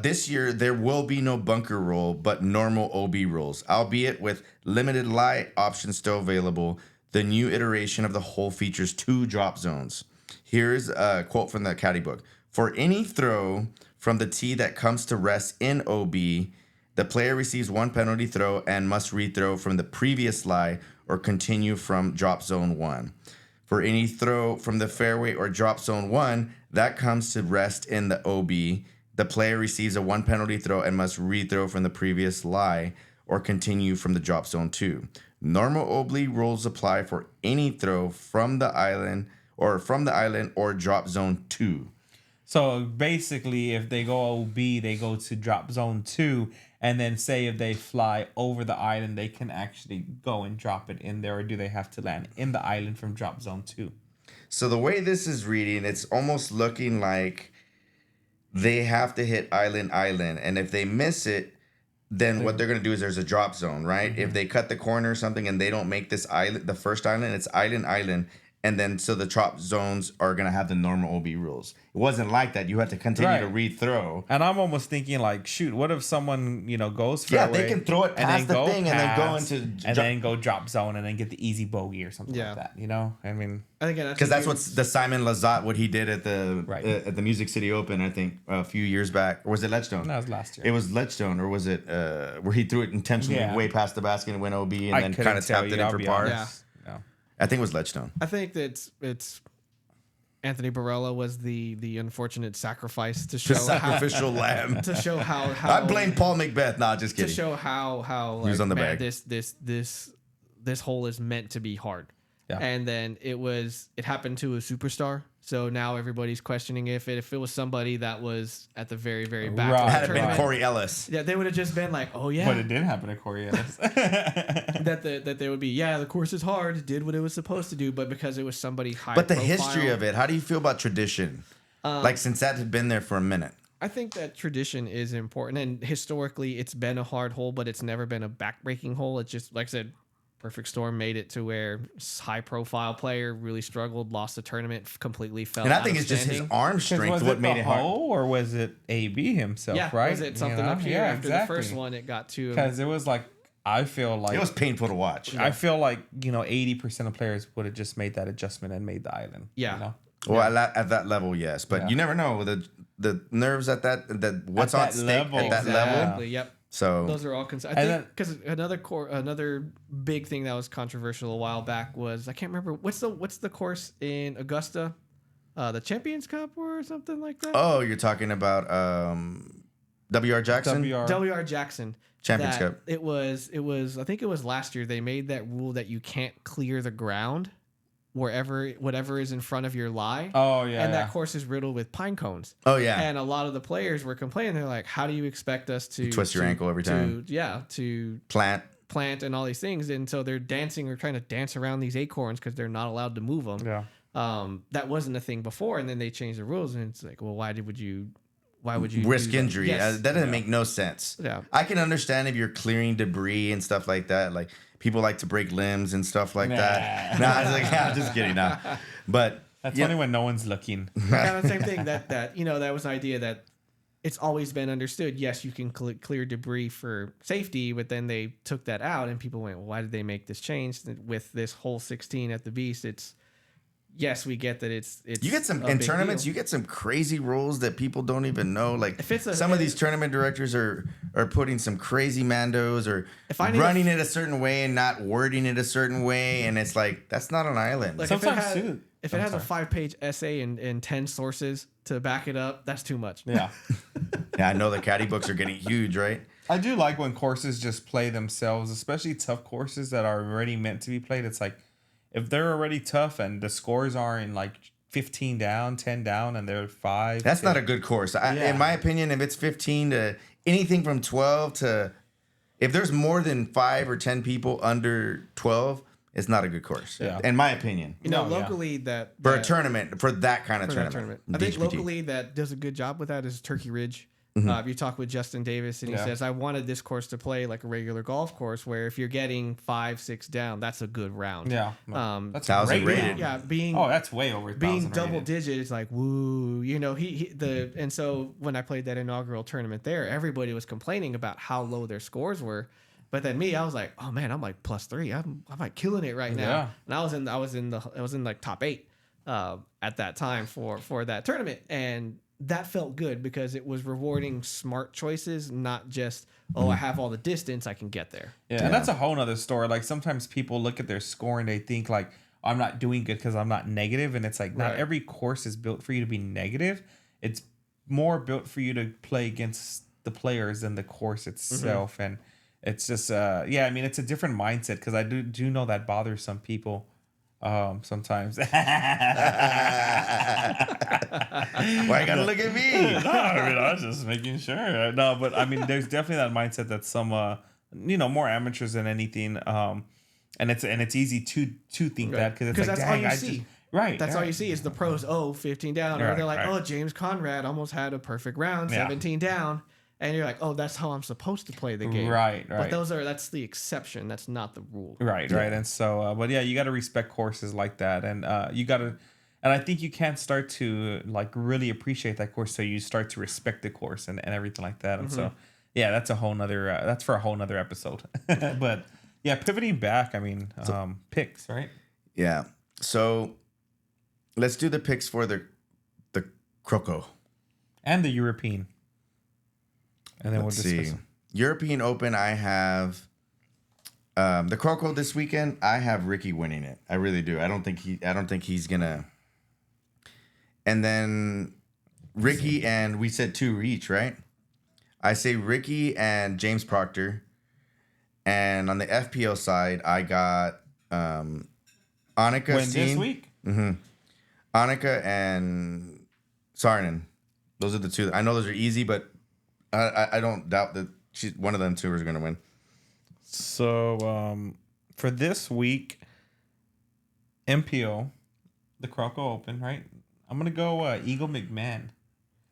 This year there will be no bunker rule, but normal OB rules, albeit with limited lie options still available. The new iteration of the hole features 2 drop zones. Here's a quote from the caddy book. For any throw from the tee that comes to rest in OB, the player receives 1 penalty throw and must rethrow from the previous lie or continue from drop zone 1. For any throw from the fairway or drop zone 1 that comes to rest in the OB, the player receives a 1 penalty throw and must rethrow from the previous lie or continue from the drop zone 2. Normal OB rules apply for any throw from the island or drop zone 2. So basically, if they go OB, they go to drop zone 2, and then say if they fly over the island, they can actually go and drop it in there, or do they have to land in the island from drop zone 2? So the way this is reading, it's almost looking like they have to hit island, and if they miss it, then what they're going to do is there's a drop zone, right? Mm-hmm. If they cut the corner or something and they don't make this island, the first island, it's island. And then so the drop zones are going to have the normal OB rules. It wasn't like that. You had to continue to rethrow. And I'm almost thinking like, shoot, what if someone, goes fairway? Yeah, they can throw it past the thing and then go into... And then go drop zone and then get the easy bogey or something like that, I mean... Because that's what the Simon Lizotte, what he did at the Music City Open, I think, a few years back. Or was it Ledgestone? No, it was last year. It was Ledgestone, or was it where he threw it intentionally way past the basket and went OB and then kind of tapped it in for par? Yeah. I think it was Ledgestone. I think that it's Anthony Barela was the unfortunate sacrifice to show sacrificial lamb to show how I blame Paul Macbeth. Nah, just kidding. To show how he was on the bag. This hole is meant to be hard. Yeah. And then it happened to a superstar. So now everybody's questioning if it was somebody that was at the very, very back. Right. Had it been Corey Ellis. Yeah, they would have just been like, oh yeah. But it did happen to Corey Ellis. that they would be, the course is hard, did what it was supposed to do, but because it was somebody high But the profile, history of it, how do you feel about tradition? Since that had been there for a minute. I think that tradition is important, and historically it's been a hard hole, but it's never been a backbreaking hole. It's just, like I said, Perfect Storm made it to where high-profile player really struggled, lost the tournament, completely fell. And I think it's just his arm strength what made it hard. Or was it AB himself? Right? Was it something up here after the first one? It got to because it was like I feel like it was painful to watch. I feel like 80% of players would have just made that adjustment and made the island. Yeah. Well, at that level, yes, but you never know the nerves at that what's on stake at that level. Yep. So those are all concerns. I think because another big thing that was controversial a while back was, I can't remember what's the course in Augusta, the Champions Cup or something like that. Oh, you're talking about W.R. Jackson. W.R. Jackson Champions Cup. It was I think it was last year they made that rule that you can't clear the ground whatever is in front of your lie. Oh yeah. And that course is riddled with pine cones. Oh yeah. And a lot of the players were complaining. They're like, how do you expect us to twist your ankle every time? To plant and all these things. And so they're dancing or trying to dance around these acorns because they're not allowed to move them. Yeah. That wasn't a thing before, and then they changed the rules, and it's like, well, why would you risk injury? That doesn't make no sense. Yeah. I can understand if you're clearing debris and stuff like that. Like people like to break limbs and stuff like that. I was like, I'm just kidding. But that's funny when no one's looking. Kind of the same thing that that was an idea that it's always been understood. Yes, you can clear debris for safety, but then they took that out, and people went, well, "Why did they make this change?" With this whole 16 at the Beast, it's yes, we get that it's you get some in tournaments. You get some crazy rules that people don't even know. Like if it's some of these tournament directors are putting some crazy mandos or running it a certain way and not wording it a certain way, and it's like that's not an island. Like Sometimes if it has a 5-page essay and 10 sources to back it up, that's too much. Yeah. Yeah, I know the caddy books are getting huge, right? I do like when courses just play themselves, especially tough courses that are already meant to be played. It's like if they're already tough and the scores are in like 15 down, 10 down, and they're 5. That's not a good course. In my opinion, if it's 15 to anything from 12 to if there's more than 5 or 10 people under 12, it's not a good course. Yeah. In my opinion. Locally that for a tournament, for that kind of tournament. I think locally that does a good job with that is Turkey Ridge. If you talk with Justin Davis and he says, I wanted this course to play like a regular golf course where if you're getting 5, 6 down, that's a good round. Yeah. That's 1,000 rated. Yeah. That's way over 1,000 being double rated. digit is like, woo, and so when I played that inaugural tournament there, everybody was complaining about how low their scores were. But then I was like, oh man, I'm like +3. I'm like killing it right now. And I was in like top 8 at that time for that tournament. And that felt good because it was rewarding smart choices, not just, I have all the distance, I can get there. Yeah, and that's a whole nother story. Like sometimes people look at their score and they think like, I'm not doing good because I'm not negative. And it's like, not every course is built for you to be negative. It's more built for you to play against the players than the course itself. And it's just, it's a different mindset because I do know that bothers some people sometimes. Why you gotta look at me? No, I was just making sure. No, but I mean, there's definitely that mindset that some, more amateurs than anything. And it's easy to think that because it's like, that's all you see. That's all right. you see is the pros. 15 down, or they're like, James Conrad almost had a perfect round, 17 down. And you're like, that's how I'm supposed to play the game. Right. But that's the exception. That's not the rule. Right. And so, you got to respect courses like that. And you got to, and I think you can't start to like really appreciate that course. So you start to respect the course and everything like that. And so, that's a whole nother, that's for a whole nother episode. But pivoting back, I mean, picks, right? Yeah. So let's do the picks for the Krokol. And the European. And then we'll see. European Open, I have the Krokol this weekend. I have Ricky winning it. I really do. I don't think he's gonna. And then Ricky and we said 2 each, right? I say Ricky and James Proctor. And on the FPO side, I got Annika Win Steen. This week. Annika and Sarrinen. Those are the two. I know those are easy, but I don't doubt that one of them two is going to win. So for this week, MPO, the Krokol Open, right? I'm going to go Eagle McMahon.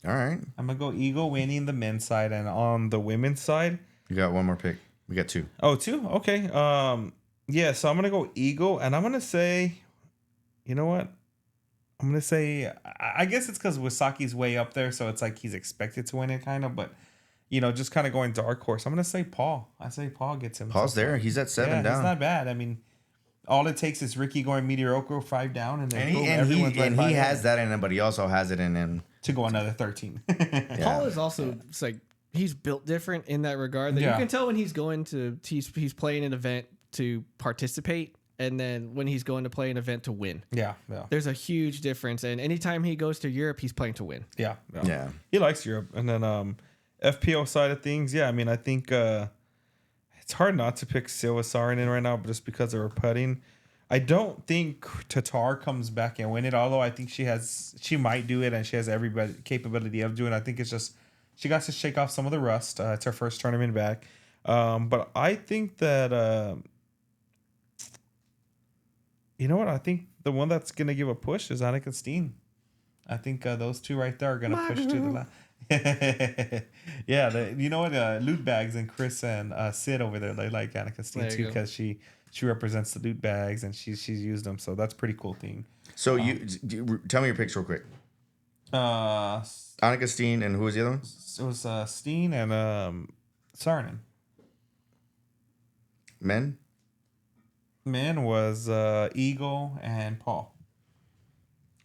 All right. I'm going to go Eagle winning the men's side. And on the women's side. You got one more pick. We got 2. Oh, 2? Okay. So I'm going to go Eagle. And I'm going to say, you know what? I'm going to say, I guess it's because Wasaki's way up there. So it's like he's expected to win it kind of. But, just kind of going dark horse. I'm going to say Paul. I say Paul gets him. Paul's there. He's at 7 down. He's not bad. I mean, all it takes is Ricky going mediocre 5 down. And then he has that in him, but he also has it in him. To go another 13. Paul is also, it's like, he's built different in that regard. That you can tell when he's going to, he's playing an event to participate. And then when he's going to play an event to win. Yeah. There's a huge difference. And anytime he goes to Europe, he's playing to win. Yeah. He likes Europe. And then FPO side of things, I mean, I think it's hard not to pick Silva Sarrinen right now just because of her putting. I don't think Tattar comes back and win it, although I think she might do it and she has every capability of doing it. I think it's just she got to shake off some of the rust. It's her first tournament back. But I think that... you know what? I think the one that's going to give a push is Annika Steen. I think those two right there are going to push to the left. You know what? Loot Bags and Chris and Sid over there, they like Annika Steen too because she represents the loot bags and she's used them. So that's a pretty cool thing. So you tell me your picks real quick. Annika Steen, and who was the other one? It was Steen and Sarrinen. Men? Men was Eagle and Paul.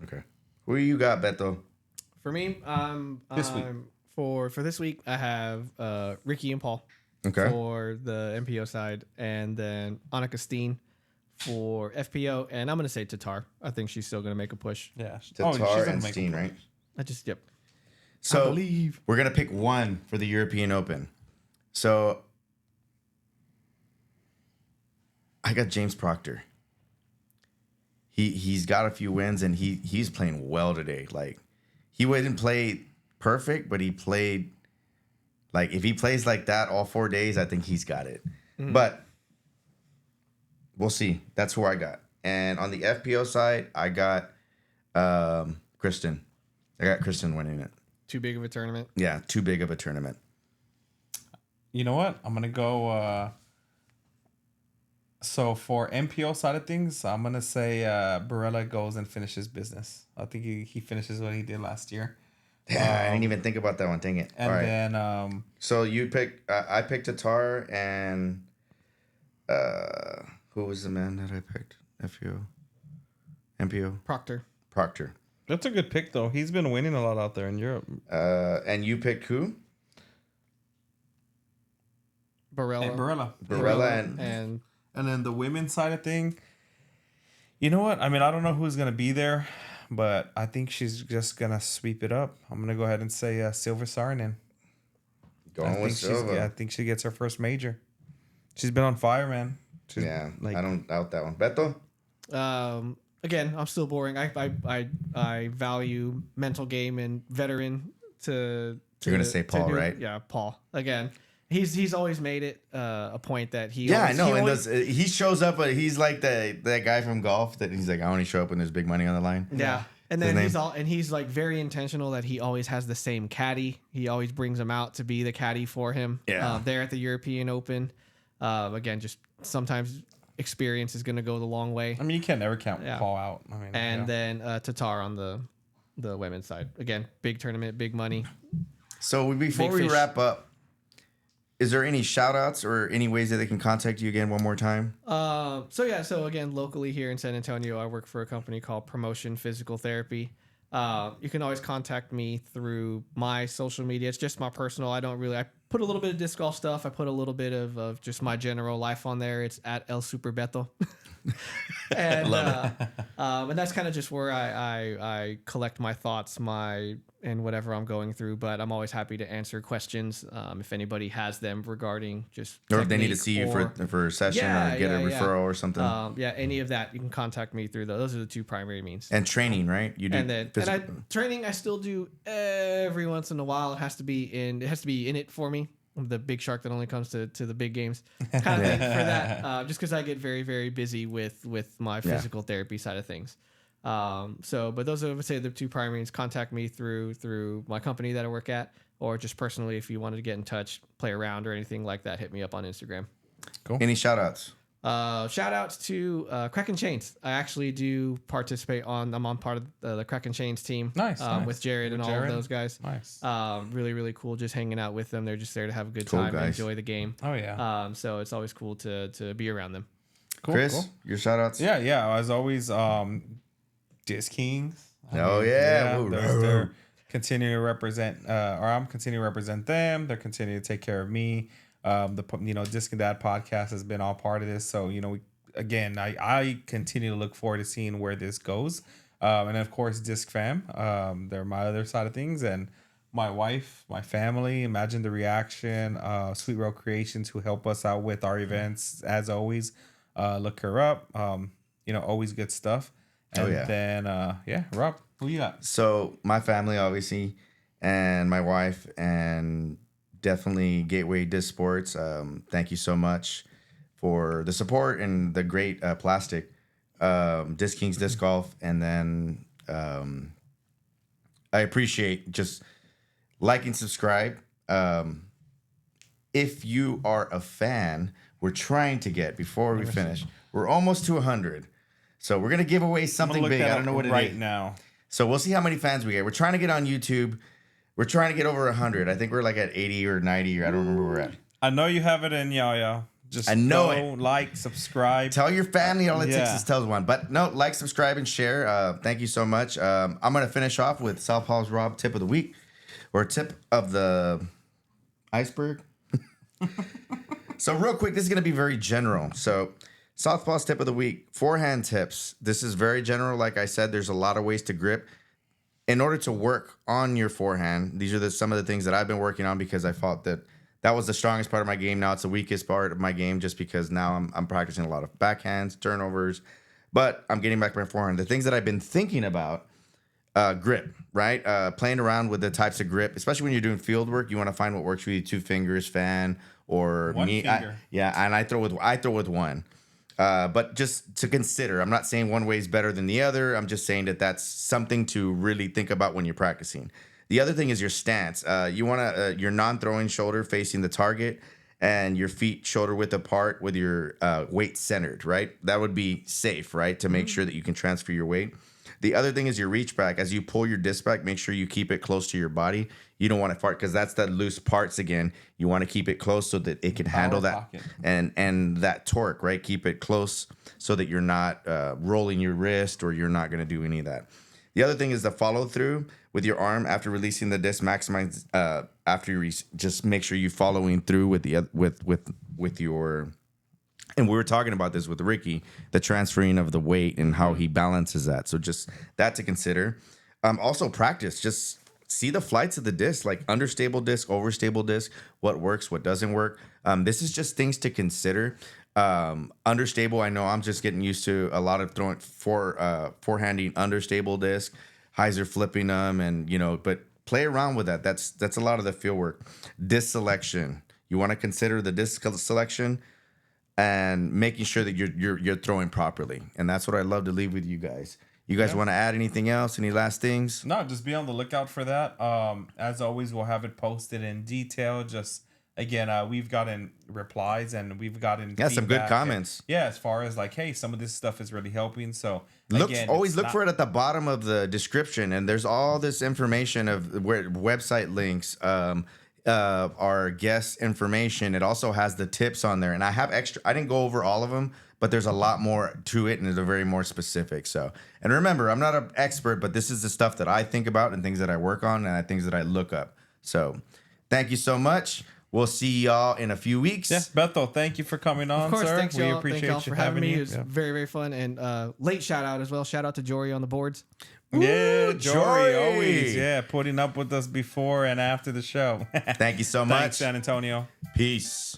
Okay. Who you got, Beto? For me, This week. for this week, I have Ricky and Paul Okay. for the MPO side, and then Annika Steen for FPO, and I'm gonna say Tattar. I think she's still gonna make a push. Yeah. Tatar and Steen, right? Yep. So believe. we're gonna pick one for the European Open. So I got James Proctor. He's got a few wins and he's playing well today. Like he didn't play perfect, but he played like if he plays like that all 4 days, I think he's got it. But we'll see. That's who I got. And on the FPO side, I got Kristin. I got Kristin winning it. Too big of a tournament. Yeah, too big of a tournament. You know what? I'm gonna go. So for MPO side of things, I'm gonna say Barela goes and finishes business. I think he finishes what he did last year. Yeah, I didn't even think about that one. Dang it. And All right. then So you pick. I picked Tatar and who was the man that I picked? FPO, MPO, Proctor. Proctor. that's a good pick though. He's been winning a lot out there in Europe. And you picked who? Barela. Barela And then the women's side of thing, you know what? I mean, I don't know who's going to be there, but I think she's just going to sweep it up. I'm going to go ahead and say Silva Sarrinen. going with Silva. I think she gets her first major. She's been on fire, man. She's, Yeah, like, I don't doubt that one. Beto? Again, I'm still boring. I value mental game and veteran to You're gonna say Paul, right? Yeah, Paul. Again, he's always made it a point that he. Yeah, always, I know. He, And always, he shows up, but he's like that guy from golf that he's like, I only show up when there's big money on the line. yeah. And His then he's like very intentional that he always has the same caddy. He always brings him out to be the caddy for him. Yeah. There at the European Open. Again, just sometimes experience is going to go the long way. I mean, you can't never count Yeah. Paul out. I mean, And yeah. then Tatar on the women's side. Again, big tournament, big money. So before Big we fish. wrap up, is there any shout outs or any ways that they can contact you again one more time? So again, locally here in San Antonio, I work for a company called Promotion Physical Therapy. You can always contact me through my social media. It's just my personal. I put a little bit of disc golf stuff. I put a little bit of just my general life on there. It's at El Super Beto. And, Love it. And that's kind of just where I collect my thoughts, and whatever I'm going through. But I'm always happy to answer questions if anybody has them regarding just Or if they need to technique see you or- for a session or get a referral or something. any of that, you can contact me through those. Those are the two primary means. And training, right? You do Training I still do every once in a while. It has to be in it for me. I'm the big shark that only comes to the big games kind of thing for that. Just because I get very, very busy with my physical therapy side of things. But those are, I would say, the two primaries. Contact me through my company that I work at, or just personally if you wanted to get in touch, play around or anything like that, hit me up on Instagram. Cool. Any shout outs? Shout outs to Kraken Chains. I actually do participate I'm on part of the Kraken Chains team. Nice. With Jared and all of those guys. Nice. Really, really cool just hanging out with them. They're just there to have a good Cool time and guys. enjoy the game. Oh, yeah. So it's always cool to be around them. Cool, Chris, cool. your shout outs? Yeah. As always, Disc Kings. They're continuing to represent, or I'm continuing to represent them. They're continuing to take care of me. Disc and Dad podcast has been all part of this. So, I continue to look forward to seeing where this goes. And of course, Disc Fam, they're my other side of things. And my wife, my family, Imagine the Reaction, Sweet Road Creations, who help us out with our events, as always. Look her up. Always good stuff. And then, Rob, who you got? So my family, obviously, and my wife, and definitely Gateway Disc Sports. Thank you so much for the support and the great plastic. Disc Kings Disc Golf, and then I appreciate just like and subscribe. If you are a fan, we're trying to get, before we finish, we're almost to 100. So we're going to give away something big. I don't know what it is right now. So we'll see how many fans we get. We're trying to get on YouTube. We're trying to get over 100. I think we're like at 80 or 90, or I don't remember where we're at. I know you have it in Yaya. Just I know go, like, subscribe. Tell your family. All it takes Yeah. is tell one. But no, like, subscribe, and share. Thank you so much. I'm going to finish off with Southpaw's Rob tip of the week, or tip of the iceberg. So real quick, this is going to be very general. So Southpaw's tip of the week, forehand tips. This is very general. Like I said, there's a lot of ways to grip. In order to work on your forehand, these are some of the things that I've been working on, because I thought that was the strongest part of my game. Now it's the weakest part of my game, just because now I'm practicing a lot of backhands, turnovers, but I'm getting back my forehand. The things that I've been thinking about, grip, right? Playing around with the types of grip, especially when you're doing field work. You want to find what works for you: 2 fingers, fan, or One me. finger. And I throw with one. But just to consider, I'm not saying one way is better than the other. I'm just saying that that's something to really think about when you're practicing. The other thing is your stance. You want to your non-throwing shoulder facing the target, and your feet shoulder width apart with your weight centered, right? That would be safe, right? To make sure that you can transfer your weight. The other thing is your reach back. As you pull your disc back, make sure you keep it close to your body. You don't want to fart, because that's the loose parts again. You want to keep it close so that it can handle that pocket. and that torque, right? Keep it close so that you're not rolling your wrist, or you're not going to do any of that. The other thing is the follow through with your arm after releasing the disc. Maximize after you just make sure you're following through with the with your. And we were talking about this with Ricky, the transferring of the weight and how he balances that. So just that to consider. Also practice. Just see the flights of the disc, like understable disc, overstable disc, what works, what doesn't work. This is just things to consider. Understable, I know I'm just getting used to a lot of throwing forehanding understable disc, hyzer flipping them, and but play around with that. That's a lot of the field work. Disc selection. You want to consider the disc selection and making sure that you're throwing properly. And that's what I love to leave with you guys. You guys want to add anything else? Any last things? No, just be on the lookout for that. As always, we'll have it posted in detail. Just again, we've gotten replies and we've gotten some good feedback. comments. And, as far as like, hey, some of this stuff is really helping. So Always look for it at the bottom of the description, and there's all this information of where website links, our guest information. It also has the tips on there, and I have extra. I didn't go over all of them, but there's a lot more to it, and it's very more specific. So, and remember, I'm not an expert, but this is the stuff that I think about and things that I work on and things that I look up. So, thank you so much. We'll see y'all in a few weeks. Yeah, Beto, thank you for coming on, Of course, sir. thanks, We y'all. appreciate Thank y'all you for having me. you. It was very, very fun. And late shout out as well. Shout out to Jory on the boards. Yeah, Ooh, Jory, Jory. always. Yeah, putting up with us before and after the show. Thank you so Thanks, much. San Antonio. Peace.